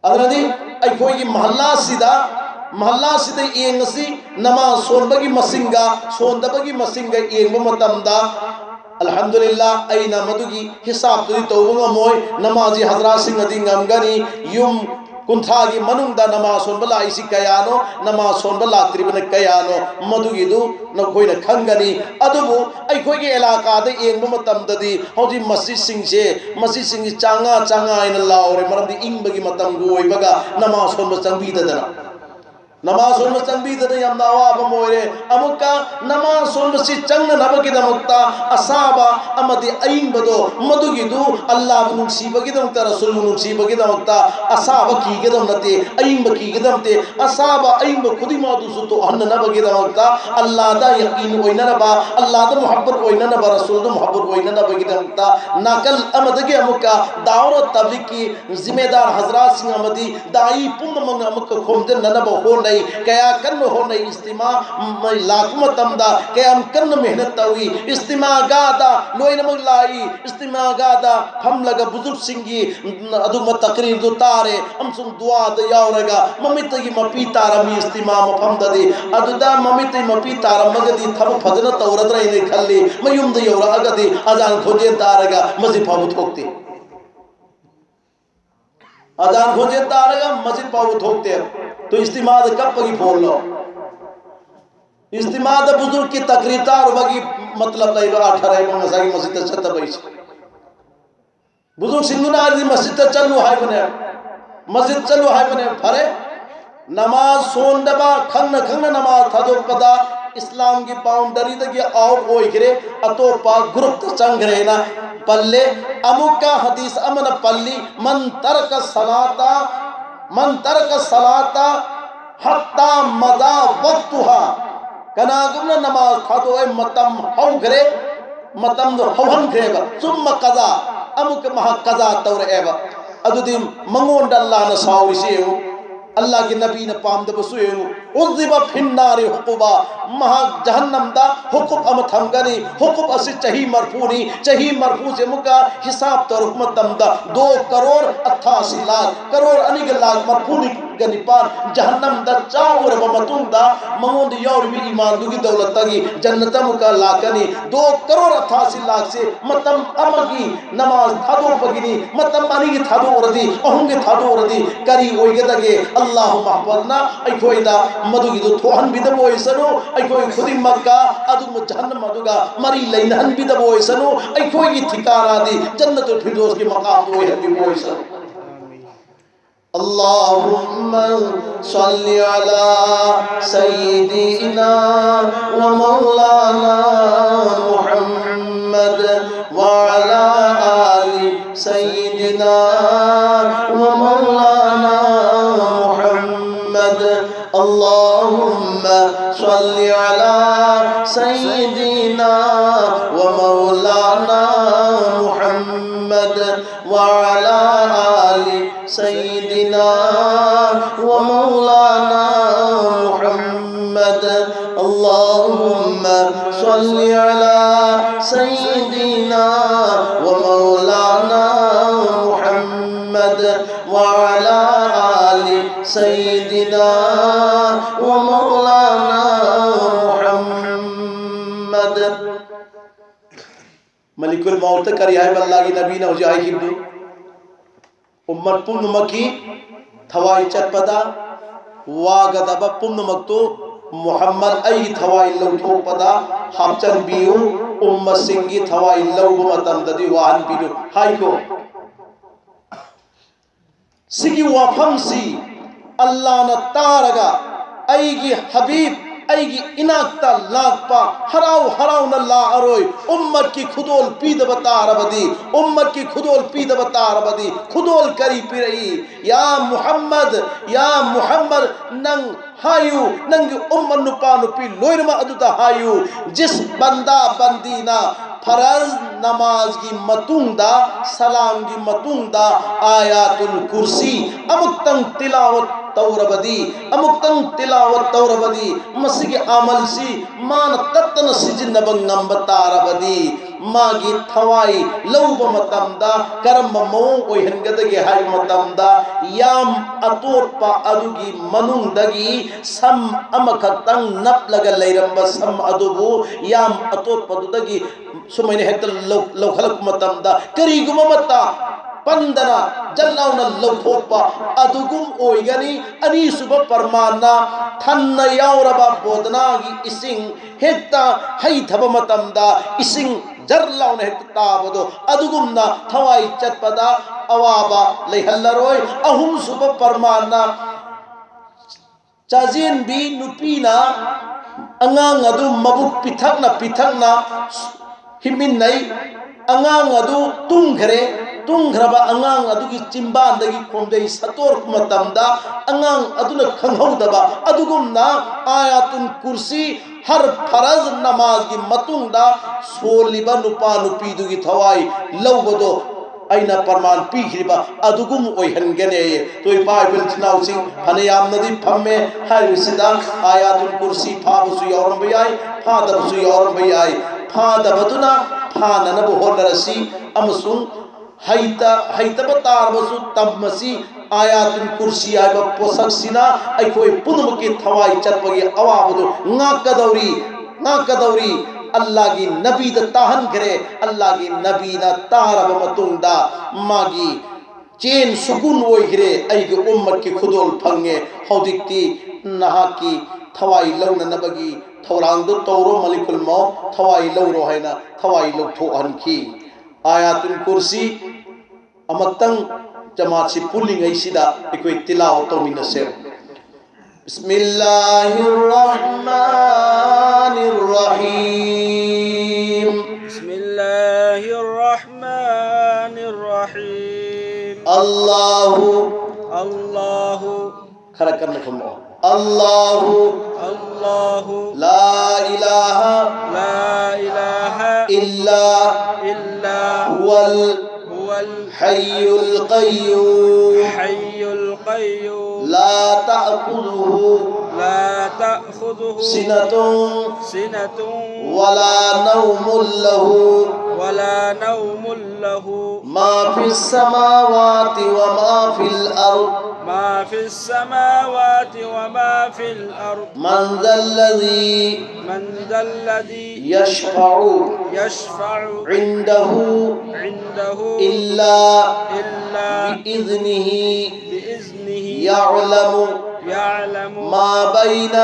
Speaker 1: अदरदी आई कोई की महल्ला सिदा येंगसी नमाज सोनबगी मसिंगा सोंदबगी मसिंगा येंगब मतमदा अल्हम्दुलिल्लाह ऐना मदुगी हिसाब तुदी तौबंगा मोय नमाजी हजरात सिंह अदी ngамgani युम कुंथा की मनुंगदा नमाज सोनबला इसी कयानो नमाज सोनबला त्रिबन कयानो मदुगिदु नखोइना खंगनी अदुबु अखोई के इलाका दे येंगब मतमददी हौजी मस्जिद सिंह चांगा इन लावरे मरमदी इंगबगी मतम गोइबगा नमाज सोनब चंगबीदना नमाज सोनब चंगबीदना यम नावाब मोरे अमुका नमाज सोनब सि चंग नबगी दमक्ता असाबा अमदी अइंबदो मदुगिदु अल्लाह नुसीबगी दमक्ता रसूल नुसीबगी दमक्ता असाबा कीगे दमनते अइंब कीगे दमते असाबा अइंब खुदी मादु सुतो अन्न नबगी दमक्ता अल्लाह दा यकीन ओइना नबा अल्लाह दा मोहब्बत ओइना नबा रसूल दा मोहब्बत ओइना नबगी दमक्ता नकल अमदगे अमुका दावरो तबलीग की जिम्मेदार हजरात सिंह अमदी दाई पुंग मंग अमुक खोमदे ननब हो नहीं कया कन्न हो नहीं इस्तिमा लाकुम तमदा कयाम कन्न मेहनत तवी इस्तिमा गादा लोइन मंगलाई इस्तिमा गादा हम लगा बुजुर्ग सिंगी अदुम तकरीर दो तारे हम सुन दुआ द यावरगा ममित की मपी तारा मी इस्तिमा मफम ददे अदुदा ममित मपी तारा मगदी थब फजन तौरद्र इने खल्ली मयुम द यवरा अगदी अजान खोजे तारगा मस्जिद पावु थोकते अजान खोजे तारगा मस्जिद पावु थोकते तो इस्तिमाद कब पगी फोन लो इस्तिमाद बुजुर्ग की तकरीता और बगी मतलब नहीं 18 मंगसा की मस्जिद छत बैठ बुजुर्ग सिंधुना आदि मस्जिद चलू हाय बने फरे नमाज सोन दबा खंग नमाज थादो पदा इस्लाम की बाउंड्री तक आउट होई करे अतोपा ग्रुप चंग रहना पल्ले अमुका हदीस अमन पल्ली मन तरक सलाता हत्ता मदा वक्तुहा कनागुन नमाज थादो ए मतम हौ करे मतम दो हवन करेगा सुम्मा कजा अमुक महा कजा तौर एबा अदुदी मंगोन अल्लाह न सावरिसे अल्लाह के नबी ने पाम दबसु उज़िबा फिन्नारि हुकुबा महा जहन्नम दा हुकुब अम थमगनी हुकुब असि चही मरफूनी चही मरफू से मुका हिसाब तो हुकम तमदा 2 करोड़ 88 लाख करोड़ अनिग लाख मरफूनी गनिपान जहन्नम दा चावर बमतुंदा ममोंद योर भी ईमान दुगी दौलत तगी जन्नत मुका लाकनी 2 करोड़ 88 लाख से मतम अमगी नमाज थादो पगिनी मतम अनिगी थादो ओरदी अहुंगे थादो ओरदी करी ओइगदगे अल्लाह महफजना अखोइदा मदुगी दो थोहन बिदब ओइसनु अखोइ खुदी मक्का अदु जहन्नम मदुगा मरी लैनहन बिदब ओइसनु अखोइगी ठिकाना दी जन्नतुल फिरदौस की मकाम दो हबी ओइसनु अल्लाहुम्मा सल्लि अला सय्यिदिना व मौलाना मुहम्मद व अला आलि सय्यिदिना व मौलाना मुहम्मद अल्लाहुम्मा सल्लि अला सय्यिदिना व मौलाना मुहम्मद व अला आलि सय्यिदिना व मौलाना मुहम्मद अल्लाहुम्मा सल्लि अला सय्यिदिना व मौलाना मुहम्मद व अला आलि सय्यिदिना व मौलाना मुहम्मद मलिकुल मौत करिया बल्ला की नबी ने जाय हिब्दु उम्मत पुन्नमकी थवाई चटपदा वागदब पुन्नमक्तु मुहम्मद आई थवाई लौथो पदा हापचन बियु उम्मत सिंगी थवाई लौब मतम ददी वाहन बिनु हाइको सिगी वाफम सी अल्लाह न तारगा आईगी हबीब आईगी इनाकता लागपा हराव हराव न ला अरोय उम्मत की खुदोल पीद बता रबदी उम्मत की खुदोल पीद बता रबदी खुदोल करी पिरई या मुहम्मद नंग हायु नंग उम्मत नुपा नुपी लोयरमा अदुता हायु जिस बंदा बंदीना फरज नमाज की मतुंदा सलाम की मतुंदा आयातुल कुर्सी अमुक्तंग तिलावत तौरबदी अमुक्तंग तिलावत तौरबदी मसी अमल सी मान तत्न सिजिन बंगम बतारबदी मागी थवाई लौब मतमदा करम मौ ओहनगदगे हाय मतमदा याम अतोपा अदुगी मनुंगदगी सम अमखतंग नपलग लैरंब सम अदुबु याम अतोपदुदगी सुमैने हेक्टर लौखलक मतमदा करीगुम मता पंदना जल्लाउन लौथोपा अदुगुम ओइगनी अनीसुब परमाना थन्न यावरबा बोदनागी इसिंग हेक्ता हैथब मतमदा इसिंग जर्लाउन हेक्ता ताबदो अदुगुमना थवाई चटपदा अवाबा लेहल्लरोय अहुम सुब परमाना चाजिन बी नुपीना अंगांग अदु मबुक पिथकना हिमिन्नई अंगांग अदु तुंग्रबा अंगांग अदुगी चिंबांदगी खोमदई सतोर मतमदा अंगांग अदुना खंगहौदबा अदुगुमना आयातुन कुर्सी हर फरज नमाज की मतुंगदा सोलिबा नुपा नुपीदुगी थवाई लौबदो अइना प्रमाण पीखिबा अदुगुम ओइहनगने तोय बाइबल चिनाउसिंग फनयामनदी फम्मे हाइसिदा आयातुल कुर्सी फाबसु यौरम बयाई फादबसु यौरम बयाई फादबदुना फाननब होनरसी अमसुं हैतब तारबसु तबमसी आयातुल कुर्सी आइबा पोसक्सिना अखोय पुनमके थवाई चतपगे अवाबदु नाकदौरी अल्लाह की नबी द ताहन करे अल्लाह की नबी ना तारब मतुंदा मागी चेन सुकुन ओइग्रे आइगे उम्मत की खुदोल फंगे हौदिक्ति नहाकी थवाई लौना नबगी थौरांग तौरो मलिकुल मौ थवाई लौरो हैना थवाई लौ थोहनखी आयातुल कुर्सी अमतंग जमात पुलिंग ऐसिदा एकोय तिलावत तौमिनसे बिस्मिल्लाहिर रहमानिर रहीम
Speaker 2: बिस्मिल्लाहिर रहमानिर रहीम
Speaker 1: अल्लाहु खड़ा करने को अल्लाहु ला इलाहा इल्ला हुवल हय्युल क़य्यूम ला ताखुज़ुहु
Speaker 2: لا تأخذه
Speaker 1: सिनतुन
Speaker 2: سنة
Speaker 1: वला नौमुन लहू
Speaker 2: ولا نوم له
Speaker 1: मा फिस समावाति व मा फिल अर्द
Speaker 2: ما في السماوات وما في الأرض
Speaker 1: मन ज़ल्लज़ी
Speaker 2: من ذا الذي
Speaker 1: यशफ़अउ
Speaker 2: يشفع
Speaker 1: इंदहु
Speaker 2: عنده
Speaker 1: इल्ला
Speaker 2: إلا
Speaker 1: बिइज़्निही
Speaker 2: بإذنه
Speaker 1: यअलमु
Speaker 2: يعلم
Speaker 1: मा बैन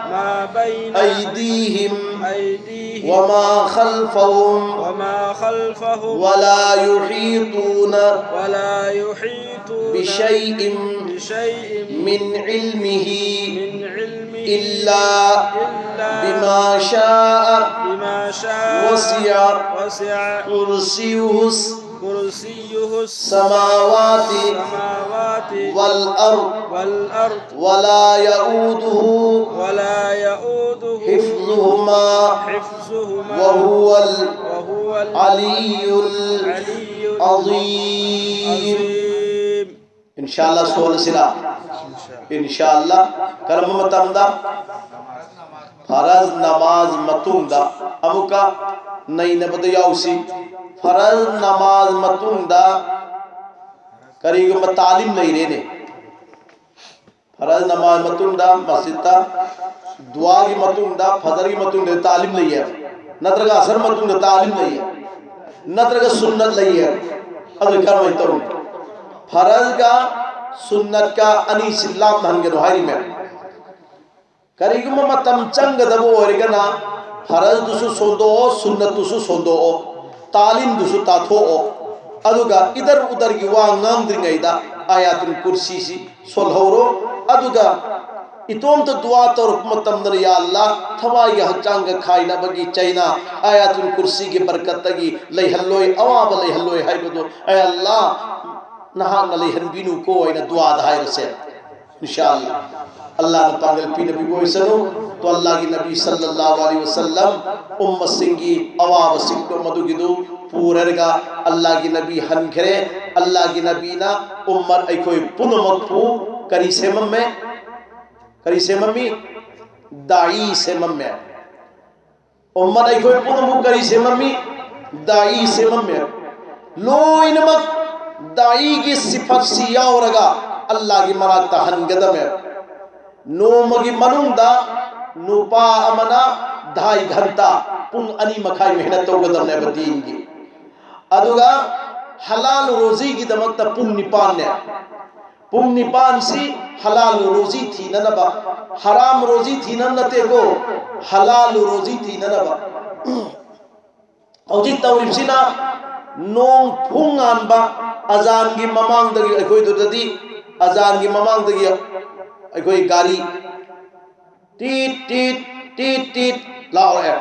Speaker 2: ما بين
Speaker 1: أयदीहिम
Speaker 2: أيديهم
Speaker 1: वमा खल्फहुम
Speaker 2: وما خلفهم
Speaker 1: वला युहीतून
Speaker 2: ولا يحيطون
Speaker 1: बिशैइन
Speaker 2: بشيء
Speaker 1: मिन इल्मिही
Speaker 2: من علمه
Speaker 1: इल्ला
Speaker 2: إلا
Speaker 1: बिमा शाअ
Speaker 2: بما شاء وسع
Speaker 1: कुर्सियुहुस
Speaker 2: كرسيه
Speaker 1: समावाति
Speaker 2: السماوات
Speaker 1: वल अर्द
Speaker 2: والأرض
Speaker 1: वला यऊदुहु
Speaker 2: ولا يؤوده
Speaker 1: हिफ्ज़ुहुमा
Speaker 2: حفظهما
Speaker 1: वहुवल
Speaker 2: وهو
Speaker 1: अलीयुल
Speaker 2: العلي
Speaker 1: अज़ीम।
Speaker 2: العظيم
Speaker 1: इंशाअल्लाह सोल सिला इंशाअल्लाह कर्म मतमदा फरज नमाज मतुंदा अमुका नई नबद याउसी फरज नमाज मतुंदा करीग तालीम नहीं रेने फरज नमाज मतुंदा मस्जिदा दुआ की मतुंदा फजर की मतुंदा तालीम नहीं है नत्रगा असर मतुंदा तालीम नहीं है नत्रगा सुन्नत नहीं है अगर कर्म इतरू फरज का सुन्नत का अनि सिल्लाम हंगे दोहारी में करीगम मतम चंग दबो ओरिगना फरज दुसु सोंदो सुन्नत दुसु सोंदो तालीम दुसु ताथो अदुगा इधर उधर की वा ngamdringayda ayatul kursi si solhoro aduga इतोम तो दुआ तो रुकमतम दर या अल्लाह थवाई हचांग खाइना बगी चाइना आयातुल कुर्सी की बरकत तगी लई हल्लोय अवाब लई हल्लोय हाय बदो ए अल्लाह नहा न लई हनबिनु को आइना दुआ दहाय रसे इंशाअल्लाह अल्लाह ने पागल पी नबी को इसनो तो अल्लाह की नबी सल्लल्लाहु अलैहि वसल्लम उम्मत सिंगी अवाब सिंगो मदुगिदु पूररगा अल्लाह की नबी हनखरे अल्लाह की नबी ना उम्मत आई कोई पुनमकपू करी सेमम में करी से मम्मी दाई से मम्मी उम्मत आई कोई पुनमु करी से मम्मी दाई से मम्मी लो इनमक दाई की सिफत सिया औरगा अल्लाह की मराता हनगदम है नो मगी मनुंदा नुपा अमना 2.5 घंटा पुंग अनि मखाई मेहनत तो गदम ने बदीन की अदुगा हलाल रोजी की दमकता पुंग निपान ने पुंग निपान सी हलाल रोजी थी ननबा हराम रोजी थी ननते को हलाल रोजी थी ननबा औजी तवरिसिना नोंग पुंग आनबा अजान की ममांग दगी अखोई दुददी अजान की ममांग दगी अखोई गाड़ी टीट टीट टीट टीट लाओ है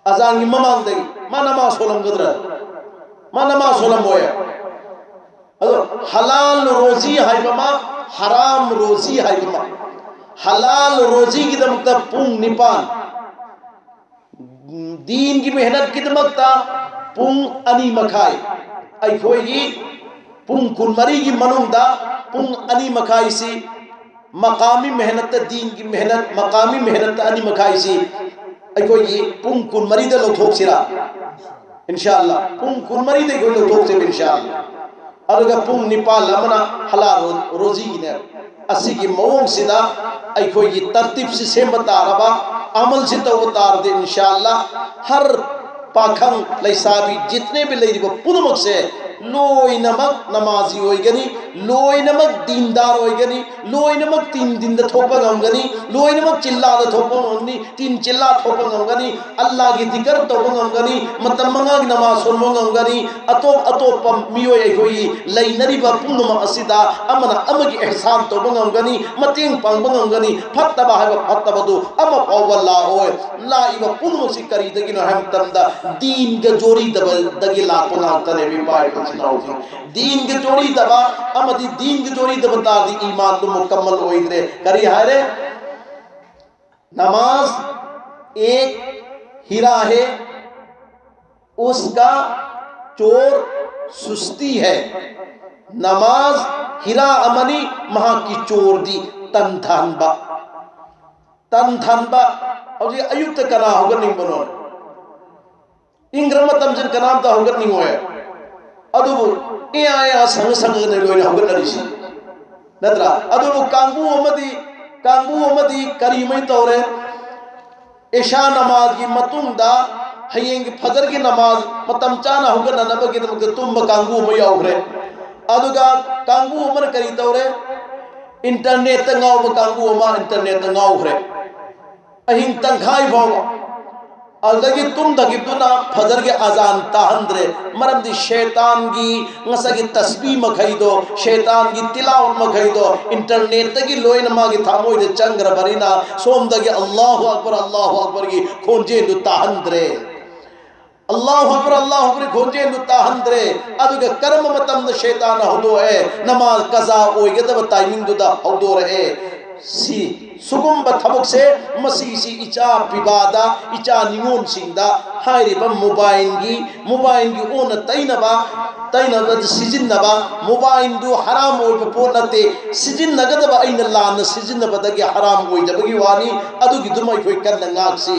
Speaker 1: अजान की ममांग दगी माना मा सोलम गदरा माना मा सोलम बोया हलाल रोजी हाइबमा हराम रोजी हाइबमा हलाल रोजी की दमकता पुंग निपान दीन की मेहनत की दमकता पुंग अनि मखाई आई खोई पुंग कुनमरी की मनुंदा पुंग अनि मखाई सी मकामी मेहनत दीन की मेहनत मकामी मेहनत अनि मखाई सी आई खोई पुंग कुनमरी दे लो ठोक सिरा इंशाअल्लाह पुंग कुनमरी दे लो ठोक से इंशाअल्लाह अरगा पुंग निपाल अमना हलाल रोजी की ने असी की मौंग सिदा आई कोई की तरतीब से सेम बता रबा अमल से तो उतार दे इंशाअल्लाह हर पाखंग लैसाबी जितने भी लई वो पुनमक से लोई नमक नमाजी होइगनी लोई नमक दीनदार होइगनी लोई नमक 3 दिन द थोपन होगनी लोई नमक चिल्ला द थोपन होगनी 3 चिल्ला थोपन होगनी अल्लाह की जिक्र थोपन होगनी मतम मंगा की नमाज सुनमंग होगनी अतोप मियोय होई लैनरी बा पुनम असिदा अमना अमगी एहसान थोपन होगनी मतेंग पांगबंग होगनी फत्तबा है फत्तबदु अम अवल्ला होय ला इब पुनम सि करी दगी न हम तंदा दीन के जोड़ी दगी ला पुना तने भी पाए दीन के जोड़ी दबा अमदी दीन के जोड़ी दबता दी ईमान तो मुकम्मल होई दे करी हारे नमाज एक हीरा है उसका चोर सुस्ती है नमाज हिरा अमनी महा की चोरदी तंथानबा हौजी अयुक्त कना होगन निंग बनो इंग्र मतम जन कनाम ता होगन निंग होय अदुबु इया संग संग ने लोइन होगन नरिसी नद्रा अदुबु कांगू अमदी करीमै तौरे इशा नमाज की मतुंगदा हयेंग फजर की नमाज मतम चाना होगन नबगे दम तुम कांगू म याउरे अदुगा कांगू उमर करी तौरे इंटरनेट गाव कांगू अमा इंटरनेट गाउरे अहिंग तंखाई भाव अलगी तुम दगिबदुना फजर के अजान ताहंद्रे मरमदी शैतान की ngसगी तस्बीह मखैदो शैतान की तिलावत मखैदो इंटरनेट की लोइन मागी थामोय दे चंग्र बरिना सोम दगे अल्लाहु अकबर की खोंजे दु ताहंद्रे अल्लाहु अकबर खोंजे दु ताहंद्रे अदुगे कर्म मतम द शैतान हदो है नमाज कजा ओयगे द टाइमिंग दुदा हदो रहे सी सुगुम्ब थबक से मसीसी इचा पिबादा इचा निगोन सिंगदा हाइरिबा मोबाइल की ओन तैनबा सिजिन्नबा मोबाइल दु हराम ओइब पोत नते सिजिन्नगदबा अइना लान सिजिन्नबदगी हराम ओइदबगी वानी अदुगी दुमै खोय कन्न ngaksi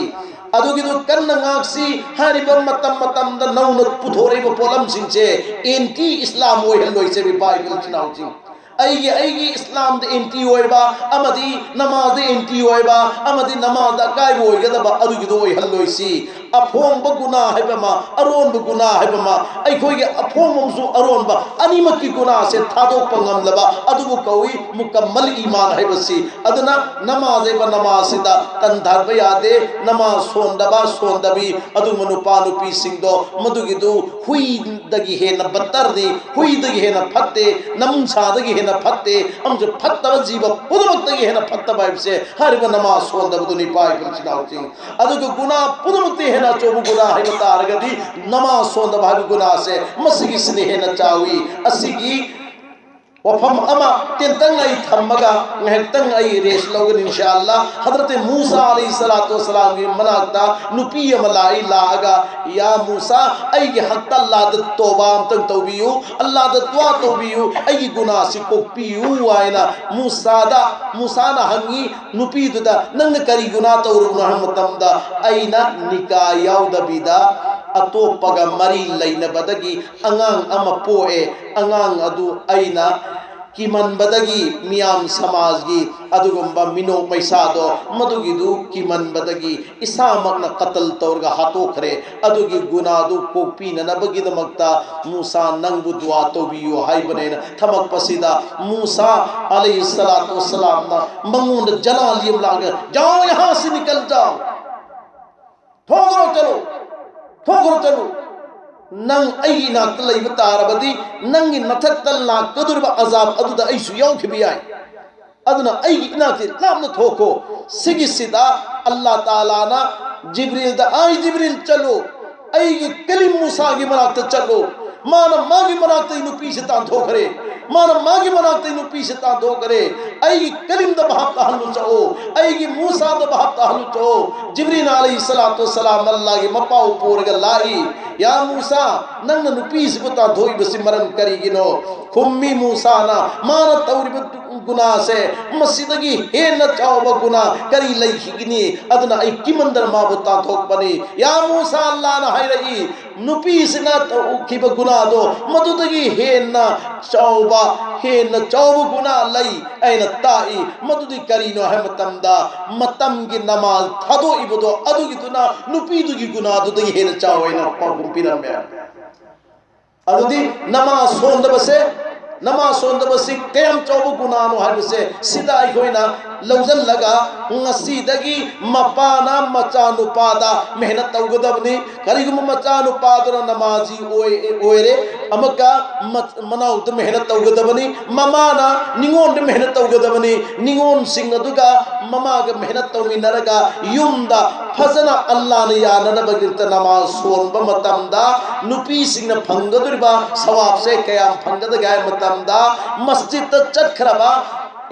Speaker 1: अदुगी दु कन्न ngaksi हाइरिबा मतम द नौन पुथोरेबा पोलम सिंचे एंटी इस्लाम ओइहलोइ से भी बाइबल चिनाउची आइगी इस्लाम द एंटी होइबा अमदी नमाज द एंटी होइबा अमदी नमाज द काय होइगदबा अदुगी दो होइहलोइसी अफोंग गुना हैबमा अरोन गुना हैबमा अइखोइगे अफोंगमसु अरोन बा अनिमकी गुना से थादोक पंगमलबा अदुबु कौई मुकम्मल ईमान हैबसी अदना नमाज हैबा नमाज सिदा तंधरब यादे नमाज सोंदबी अदु मनुपानुपी सिंगदो मदुगी दु हुई दगी हेन बत्तरदे हुई दगी हेन फत्ते नमसा दगी हेन फत्ते अमज फत्तब जीव पुदमक्तगी हेन फत्तब हैबसे हरिब नमाज सोंदबदुनि पाइ पुरचिनाउचिंग अदुगे गुना पुदमक्ते हेना चोबु गुना है बतारगदी नमाज सोंदब हाबि गुना से मसिगी सिने हेना चावी असिगी वफम अमा तेंतंग आई थम्मगा ngehtang ai रेस लोगन इंशाअल्लाह हजरत मूसा अलैहि सलातो वसलाम की मनाकता नुपी मलाई लागा या मूसा आई के हक अल्लाह द तौबा तंग तौबियु अल्लाह द दुआ तौबियु आई गुना से को पियु आइना मूसा ना हंगी नुपी दुदा नंग करी गुना तौरु रहमतम दा आइना निका याउद बिदा अतोपगा मरी लैनबदगी अंगांग अमा पोए अंगांग अदु आइना किमनबदगी मियाम समाज की अदुगुम्बा मिनो पैसादो मदुगिदु किमनबदगी इसामकना कत्ल तौरगा हातोखरे अदुगी गुनादु कोपी नबगिदमक्ता मूसा नंगबु दुआ तौबियो हाइबनेन थमक पसिदा मूसा अलैहि सलातु वस्सलाम ना मंगुंद जलालियम लागे जाओ यहां से निकल जाओ ठोकरो चलो नंग आई नाक लई बतारबदी नंगी नथक तल ना कदुरबा अजाब अदुदा ऐसु यौख भी आए अदुना आई नाते नाम न थोको सिगी सिदा अल्लाह ताला ना जिब्रील दा आई जिब्रील चलो आई कलीम मूसा की मनाते चलो माना मागी मनाते इनु पीछे तां धोकरे माना मागी मनाते इनु पीछे तां धोकरे आई कलीम दा बहाब ताहलु चाओ आई मूसा दा बहाब ताहलु चाओ जिब्रील अलैहि सलातो सलाम अल्लाह की मपाओ पोरगा लाई या मूसा नंग नु पीछे बता धोई बसी मरन करीगिनो खुम्मी मूसा ना माना तौरी गुना से मस्जिदगी हे न चाओ गुना करी लई हिगनी अदना आई किमंदर मा बता धोक बनी या मूसा अल्लाह ना हाय रही नुपीस ना तो की गुना दो मदुदगी हे न चाओ गुना लई ऐन ताई मदुदी करी नो है मतम की नमाज थदो इबदो अदुगी तुना नुपी दुगी गुना दुदगी हे न चाओ ऐन पाकुम पिरम में अदुदी नमाज सोंदबसे कयम चौबु गुनानो हाइबसे सिदा अखोइना लौजल लगा ngasi मपाना मचानुपादा मेहनत तौगदबनी करिगुम मचानुपादर नमाजी ओइरे अमका मनाउद मेहनत तौगदबनी ममाना निंगोन मेहनत तौगदबनी निंगोन सिंग अदुगा ममाग मेहनत तौमिनरगा युमदा फजना अल्लाह ने याननबगित नमाज सोनब मतमदा नुपी सिंग फंगदुरबा सवाब से कयाम फंगदगा मतमदा मस्जिद चखरबा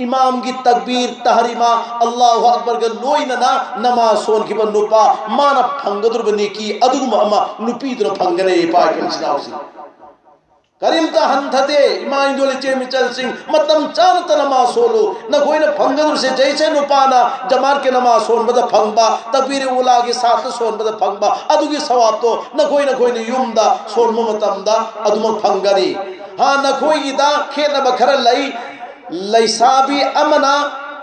Speaker 1: इमाम की तकबीर तहरीमा अल्लाहु अकबर के लोइनना नमाज सोन की नुपा माना फंगदुर बने की अदुम अमा नुपी दुर फंगने पाकन सिनाउसी करीमता हंथदे इमा इंदोले चे मिचल सिंह मतम चानत नमाज सोलो नखोई न फंगदु से जैसे नुपाना जमार के नमाज सोन बद फंगबा तकबीर उला के साथ सोन बद फंगबा अदुगी सवाब तो नखोई न युमदा सोन मतमदा अदुम फंगरी हाँ नखोई गिदा खेत बखर लई लैसाबी अमना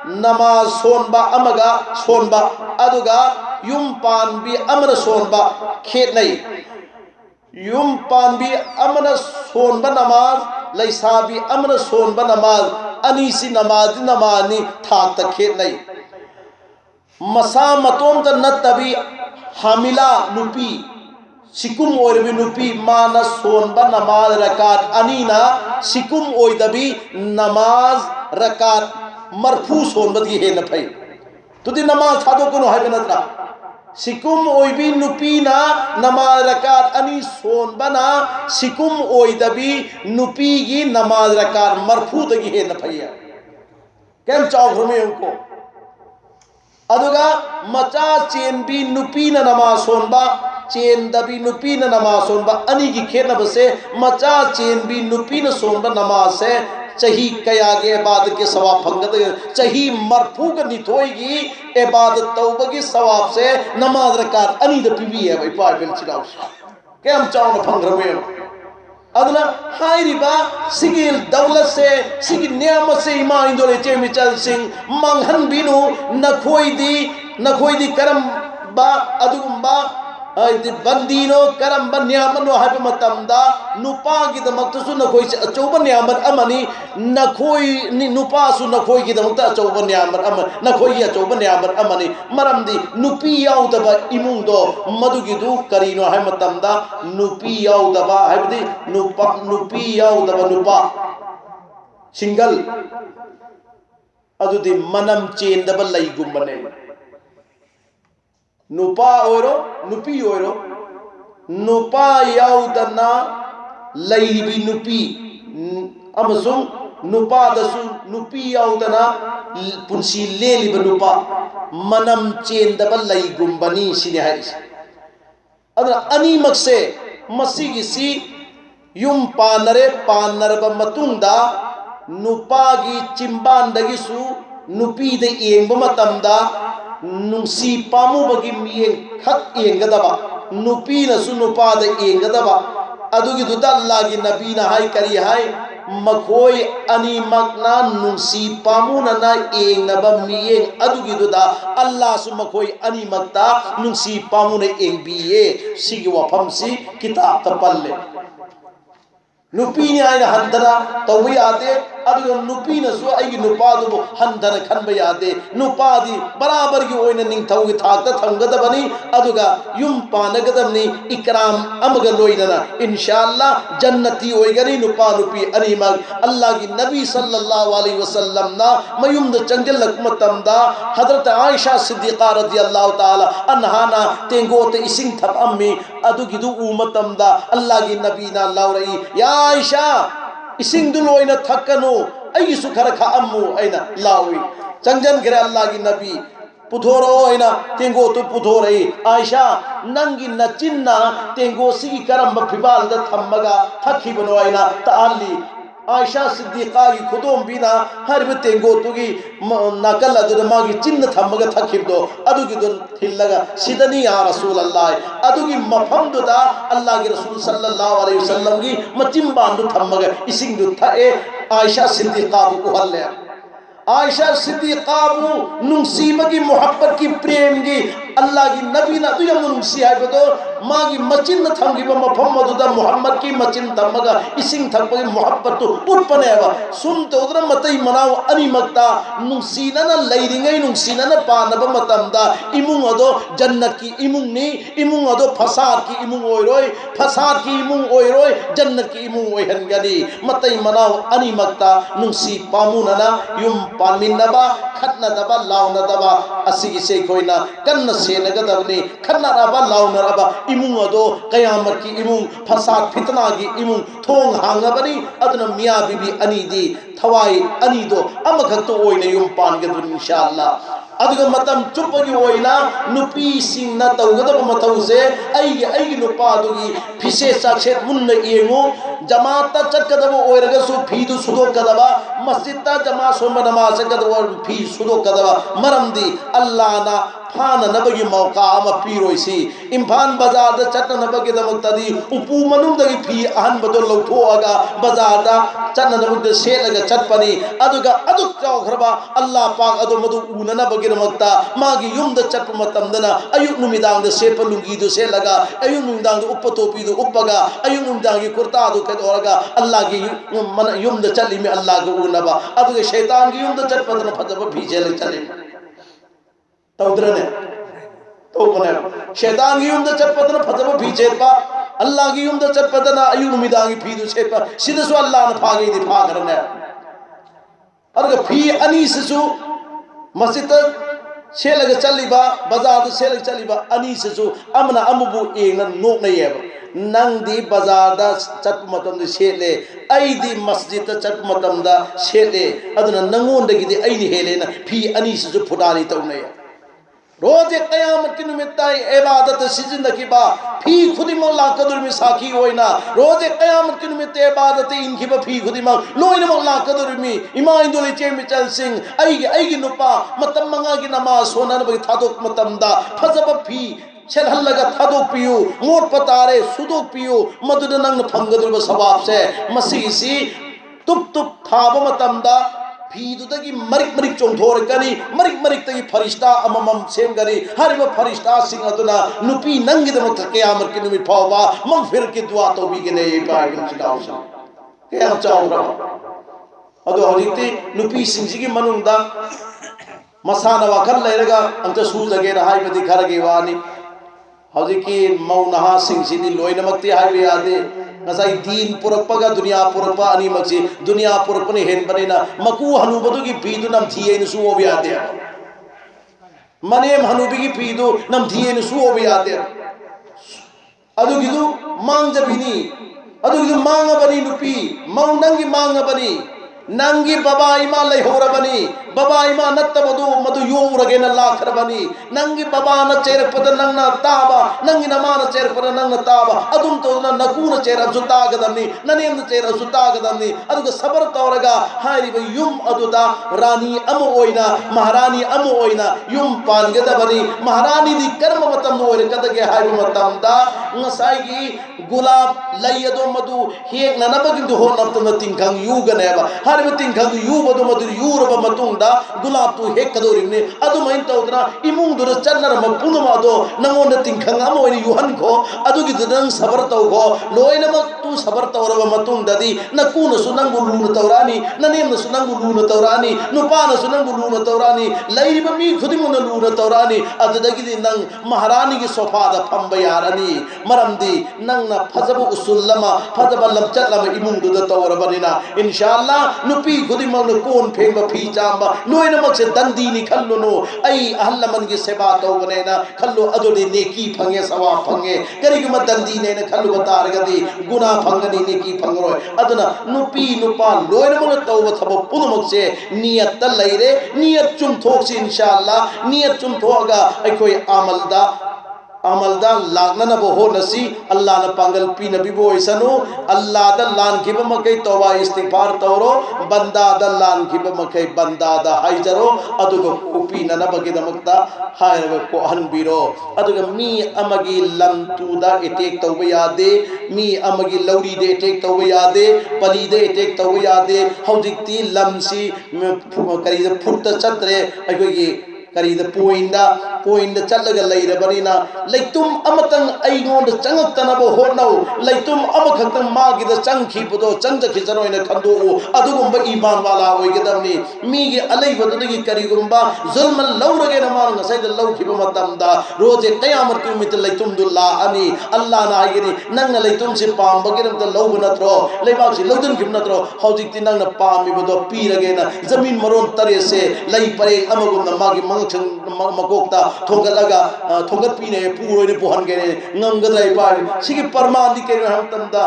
Speaker 1: नमाज सोनबा अमगा सोनबा अदुगा युम पान भी अमन सोनबा खेत नहीं युम पान भी अमन सोनबा नमाज लैसाबी अमन सोनबा नमाज अनीसी नमाज नमानी थाक खेत नहीं मसा मतों त न तभी हामिला नुपी सिकुम और भी नुपी माना सोनबा नमाज रकात अनीना सिकुम ओय दबी नमाज रकात मरफू सोनबद की है न भाई तो दी नमाज थादो को है बनतरा सिकुम ओय भी नुपी ना नमाज रकात अनी सोन बना सिकुम ओय दबी नुपी की नमाज रकात मरफू दगी है न भैया केम चाव घुमे उनको अदुगा मचा चेन भी नुपी न नमाज सोनबा चेन दबी नुपी न नमाज सोनबा अनी की खेत न बसे मचा चेन भी नुपी न सोनबा नमाज से चही कया गे इबादत के सवाब फंगत चही मरफूक निथोएगी इबादत तौबा की सवाब से नमाज रकात अनी द पीवी है भाई पार बिल चिराउ के हम चाव न फंग रहे अदना हाय रिबा सिगिल दौलत से सिगिल नियामत से इमा इंदोले चे मिचल सिंह मंगहन बिनु नखोई दी करम बा अदुगुम्बा बंदीनो करम बन्यामनो है मतमदा नुपा की दमकतसु नखोई अचौब न्यामत अमनी नखोई नुपासु नखोई की दमकत अचौब न्यामत अम नखोई अचौब न्यामत अमनी मरमदी नुपी याउदबा इमुंगदो मदुगिदु करीनो है मतमदा नुपी याउदबा है बदी नुपी याउदबा नुपा सिंगल अदुदी मनम चेंदबा लईगुम्बने नुपा ओरो नुपी ओरो नुपा याउदना लईबी नुपी अमसुं नुपा दसु नुपी याउदना पुंसी लेलिब नुपा मनम चेंदबा लईगुम्बनी सिने है अदना अनीमक से मसीगी सी युम पानरब मतुंगदा नुपागी चिंबांदगिसु नुपी दे येंब मतमदा नुंसी पामुबगी मियें खत येंगदबा नुपी नसु नुपाद येंगदबा अदुगी दुदा अल्लाह की नबी ना हाय करी हाय मखोई अनी मकना नुंसी पामुना ना येंगनबा मियें अदुगी दुदा अल्लाह सु मखोई अनी मकता नुंसी पामुने येंगबिये सिगी वफम सी किताब तपल्ले नुपी ने आयना हंधना तौबा यादे अदुगा नुपी नसु आइगी नुपादुबु हंधना खनबा यादे नुपादी बराबर की ओइना निंगथौगी थाकता थंगदबनी अदुगा युम पानगदबनी इकराम अमग लोइना इंशाअल्लाह जन्नती ओइगनी नुपा नुपी अनीमग अल्लाह की नबी सल्लल्लाहु अलैहि वसल्लम ना मयुम द चंगल लकमतमदा हजरत आयशा सिद्दीका रदियल्लाहु ताला अन्हा ना तेंगोते इसिंग थप अम्मी अदुगी दु उमतमदा अल्लाह की नबी ना लाउरई या आयशा इसिंग दुलोइना थकनो आई सुखर खा अम्मू आइना लावी चंगजन गिरे अल्लाह की नबी पुथोरो आइना तेंगो तो पुथोरई आयशा नंगी नचिन्ना तेंगो सिगी करम फिबाल द थम्मगा थकी बनो आइना ताली आयशा सिद्दीका की खुदोम बिना हर तेंगो तुगी नकल अदुरमा की चिन्ह थम्मगा थकिबदो अदुगी दुन थिल्लगा सिदनी या रसूल अल्लाह अदुगी मफम दुदा अल्लाह के रसूल सल्लल्लाहु अलैहि वसल्लम की मचिम्बान दु थम्मगा इसिंग दु थाए आयशा सिद्दीका को हल्ले आयशा सिद्दीका नुंसीब की मोहब्बत की प्रेम की अल्लाह की नबी ना तुम नुंसी है बतो माँ की मचिन थमगी मफम्मद मोहम्मद की मचिन थमगा इसिंग थमगी मोहब्बत तो उत्पन्न है सुन तो उधर मतई मनाओ अनी मक्ता नुंसीना ना लैरिंगई नुंसीना ना पानब मतमदा इमुंग अदो जन्नत की इमुंग नी इमुंग अदो फसाद की इमुंग ओइरोय फसाद की इमुंग ओइरोय जन्नत की इमुंग ओइहनगनी मतई मनाओ अनी मक्ता नुंसी पामुना युम पामिनबा खतनदबा लाउनदबा असिगी से कोइना कन्न सेनगदबनी खन्नरबा लाउनरबा इमुंग अदो कयामत की इमुंग फसाद फितना की इमुंग थोंग हांगबनी अदना मियां बीबी अनी दी थवाई अनी दो अमखतो ओइने युम पानगदुन इंशाअल्लाह अदुगा मतम चुप्पगी ओइना नुपी सिंगना तौगदब मथौसे आई नुपादुगी फिसे साक्षेत मुन्न येंगो जमाता चक्कदब ओइरगसु फीदु सुदोकदबा मस्जिदता जमा सोम नमाज कदब फी सुदोकदबा मरमदी अल्लाह ना फाना नबगी मौका अमा पीरोइसी इम्फान बाजार दा चटना नबगी दमक्तदी उपू मनुंदगी फी अहन बदो लौथोआगा बाजार दा चटना नबगी सेलगा चटपनी अदुगा अदुक चौखरबा अल्लाह पाक अदो मदु उनना बगी दमक्ता मागी युम दा चटप मतमदना अयुक नुमिदांग दा सेप लुंगी दो सेलगा अयुक नुमिदांग दा उप्प टोपी दो उप्पगा अयुक नुमिदांग की कुर्ता दो कदोरगा अल्लाह की युम दा चली में अल्लाह को उनबा अदुगा शैतान की युम दा चटपदना फजब भीजे ले चले तौद्रने तो बने शैतान की उम्र चटपदना फजब भीचे पा अल्लाह की उम्र चटपदना अयु उम्मीदांगी फीदु से पा सीधे सो अल्लाह ने फागे दी फागरने और फी अनीसु मस्जिद से लगे चलीबा बाजार से लगे चलीबा अनीसु अमना अमुबु एंगन नोक नहीं है नंदी बाजार दा चट मतम दे सेले ऐदी मस्जिद चट मतम दा सेले अदना नंगोन दगी दे ऐनी हेलेना फी अनीसु फुडाली तौने रोजे कयामत की निमित्ता इबादत सिजन की बा फी खुदी मौला कदर में साखी होइना रोजे कयामत की निमित्त इबादत इनकी बा फी खुदी मौ लोइन मौला कदर में इमाम दोले चे मिचल सिंह आई नुपा मतम मंगा की नमाज सोना बगी थादोक मतम दा फजब फी चल हल्लगा थादोक पियो मोट पतारे सुदोक पियो मदुद नंग फंगदुल सवाब से मसीसी तुप थाब मतम दा फीदुदगी मरिक मरिक चोंथोरकनी मरिक मरिक तगी फरिश्ता अममम सेमगनी हरिबा फरिश्ता सिंह अदुना नुपी नंगिदमक क़यामत की निमित फावा मगफिर की दुआ तौबीगने पागिन चिदाउसा कयाम चाउरा अदो हजिति नुपी सिंहगी मनुंदा मसाना वखल लेरगा अंत सूजगे हाइबदि खरगे वानी हजिकी मौनहा सिंहसिदी लोइनमक्ति हाइबे यादे नसाई दीन पुरपगा दुनिया पुरपा अनि मक्सी दुनिया पुरपने हेन बनेना मकू हनुबदु की पीदु नम थिए न सुओ भी आते मनेम हनुबी की पीदु नम थिए न सुओ भी आते अदु गिदु मांग जबिनी अदु गिदु मांग बनी नुपी मांग नंगी मांग बनी नंगी बाबा इमा ले होरा बनी बाबा इमा नत्त मधु मधु योरगे न लाखर बनी नंगी बाबा न चेर पद नंग न ताबा नंगी नमा न चेर पद नंग न ताबा अदुम तो न नकू न चेर सुता गदनी ननेम न चेर सुता गदनी अदुग सबर तौरगा हारी ब युम अदुदा रानी अम ओइना महारानी अम ओइना युम पान गदबनी महारानी दी कर्म मतम ओइर कदगे हारी मतम दा ngसाई गुलाब लयदो मधु हेक ननबगिन दो हो नतम तिंखंग युगनेबा हारी ब तिंखंग युबदो मधु युरब मतुंग गुलाब तू हेक कदोरिने अदुमैन तौदना इमुंग दुर चन्नर मपुनुमा दो नंगोन तिंखंग अम ओइनि युहन खो अदुगी दुदंग सबर तौगो लोइनमक तू सबर तौरब मतुंग ददी नकून सुनंगु लून तौरानी ननेम सुनंगु लून तौरानी नुपान सुनंगु लून तौरानी लैरिब मी खुदिमुन लून तौरानी अददगी नंग महारानी की सोफा दा फंब यारनी मरमदी नंग ना फजब उसुल्लमा फजब लमचलम इमुंग दुद तौरबनिना इंशाअल्लाह नुपी खुदिमुन कोन फेंग फी चांबा लोइनमक से दंदीनी खल्लुनो आई अहल्लमन की सेवा तौबनेना खल्लु अदुली नेकी फंगे सवाब फंगे करिगम दंदीने ने खल्लु बतारगदी गुना फंगनी नेकी फंगरोय अदना नुपी नुपा लोइनमन तौब थब पुनुमक से नियत लैरे नियत चुमथोक से इंशाअल्लाह नियत चुमथोगा अखोय अमलदा लागना हो नसी अल्लाह न पांगल पी नबी बो इसनु अल्लाह द लान खिब मकई तौबा इस्तिगफार तौरो बंदा द लान खिब मकई बंदा द हाइजरो अदुग कुपी नन बगे दमक्ता हायरब को हनबिरो अदुग मी अमगी लम तुदा अटैक तौबा यादे मी अमगी लौरी दे अटैक तौबा यादे पली दे अटैक तौबा यादे हौजिक्ति लमसी करी फुट चत्रे अगोगी करीद पोइंदा चलगा लैरबनिना लैतुम अमतंग अइगोंद चंगतनब होनौ लैतुम अमखतंग मागिद चंखिबदो चंजखिजरोइना खंदो अदुगुंबा ईमान वाला होइगदमनी मीगे अलैबदगी करीगुंबा जुल्म लौरगे नमान ngसाइद लौखिब मतमदा रोजे कयामत की मित लैतुम दुल्ला अनि अल्लाह ना आइगनी नंग लैतुम से पामबगिरम त लौब नत्रो लेबाक से लौदन खिब नत्रो हौजिकति नंग पामिबदो पीरगेना जमीन मरोन तरे से लै परे अमगुन मागी मंग मकोक्ता थोंगलगा थोंगपीने पुरोइने पुहनगेने ngамगद्राय पार सिगी परमानदि के हमतमदा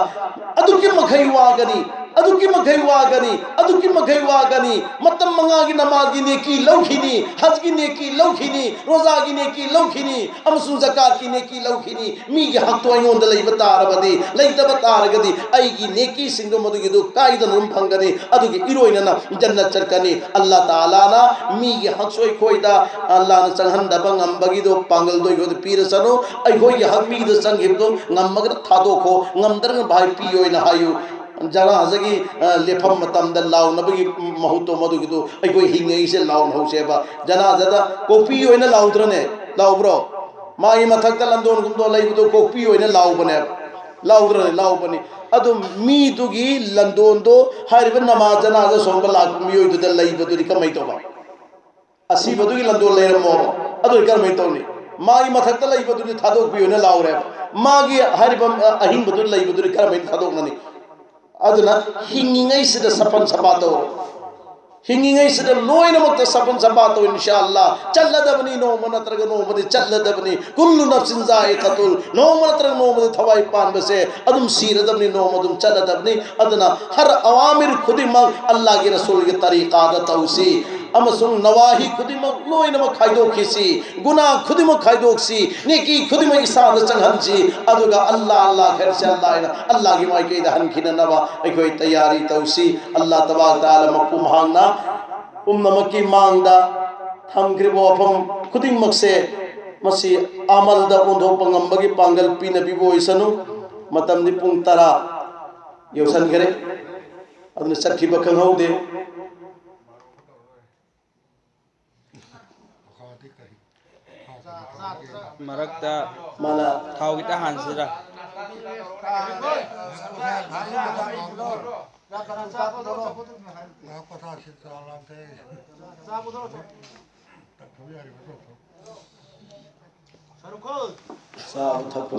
Speaker 1: अदुकी मखै वागनी मतम मंगागी नमाजी नेकी लौखिनी हज की नेकी लौखिनी रोजा की नेकी लौखिनी अमसु ज़कात की नेकी लौखिनी मी गे हक्तो अयोंद लैब तारबदी लैतब तारगदी अईगी नेकी सिंगो मदुगी दु काइदन रुम फंगनी अदुगी इरोइनना जन्नत चरकनी अल्लाह ताला ना मी गे हक्सोय खोइदा अल्लाह न संहंदब ngambagi do pangal do yod pirasano ai hoi hak mi do sanghib do ngammaga thadokho ngamdar bhai pi oina hayu जरा हजगी लेफम मतम द लाउ नबगी महूतो मधुगिदो अखोई हिंगई से लाउ हौसेबा जना जदा कोपी ओइना लाउद्रने लाउब्रो माई मथक लंदोन गुमदो लैबदो कोपी ओइना लाउबने लाउद्रने लाउबनी अदु मी दुगी लंदोन दो हरिब नमाज जना ज सोंब लाक मी ओइदु द लैबदुरी कमै तोबा असी बदुगी लंदोन लेरमो अदु करमै तोनी माई मथक लैबदुरी थादोक पी ओइना लाउरे मागी हरिब अहिंग बदुरी लैबदुरी करमै थादोक ननी अदुना हिंगिंगै सिदा सपन सपातो हिंगिंगै सिदा लोइना मत सपन सपातो इंशाअल्लाह चल्लदबनी नो मनत्रग नो मदि चल्लदबनी कुल्लु नफ्सिन जायकतुल नो मनत्रग नो मदि थवाई पान बसे अदुम सीरदबनी नो मदुम चल्लदबनी अदुना हर अवामिर खुदिमा अल्लाह के रसूल के तरीका द तौसी अमसुंग नवाही खुदिमा लोइना खाइदो खिसी गुनाह खुदिमा खाइदो खिसी नेकी खुदिमा इसाद चंगहनसी अदुगा अल्लाह अल्लाह खैर से अल्लाह की माई के दहन खिना नवा अखोई तैयारी तौसी अल्लाह तबारक तआला मक्कू मांगना नमकी मांगदा थमग्रिबो अफम खुदिमक से मसी अमल द ओंधो पंगंबगी पांगल पीनबी बोइसनु मतम नि पुंग तरा यौसन गरे अदुन सखी बखंग हौदे
Speaker 2: Marakta
Speaker 1: mana
Speaker 2: thau kita hansira.
Speaker 1: Sa thap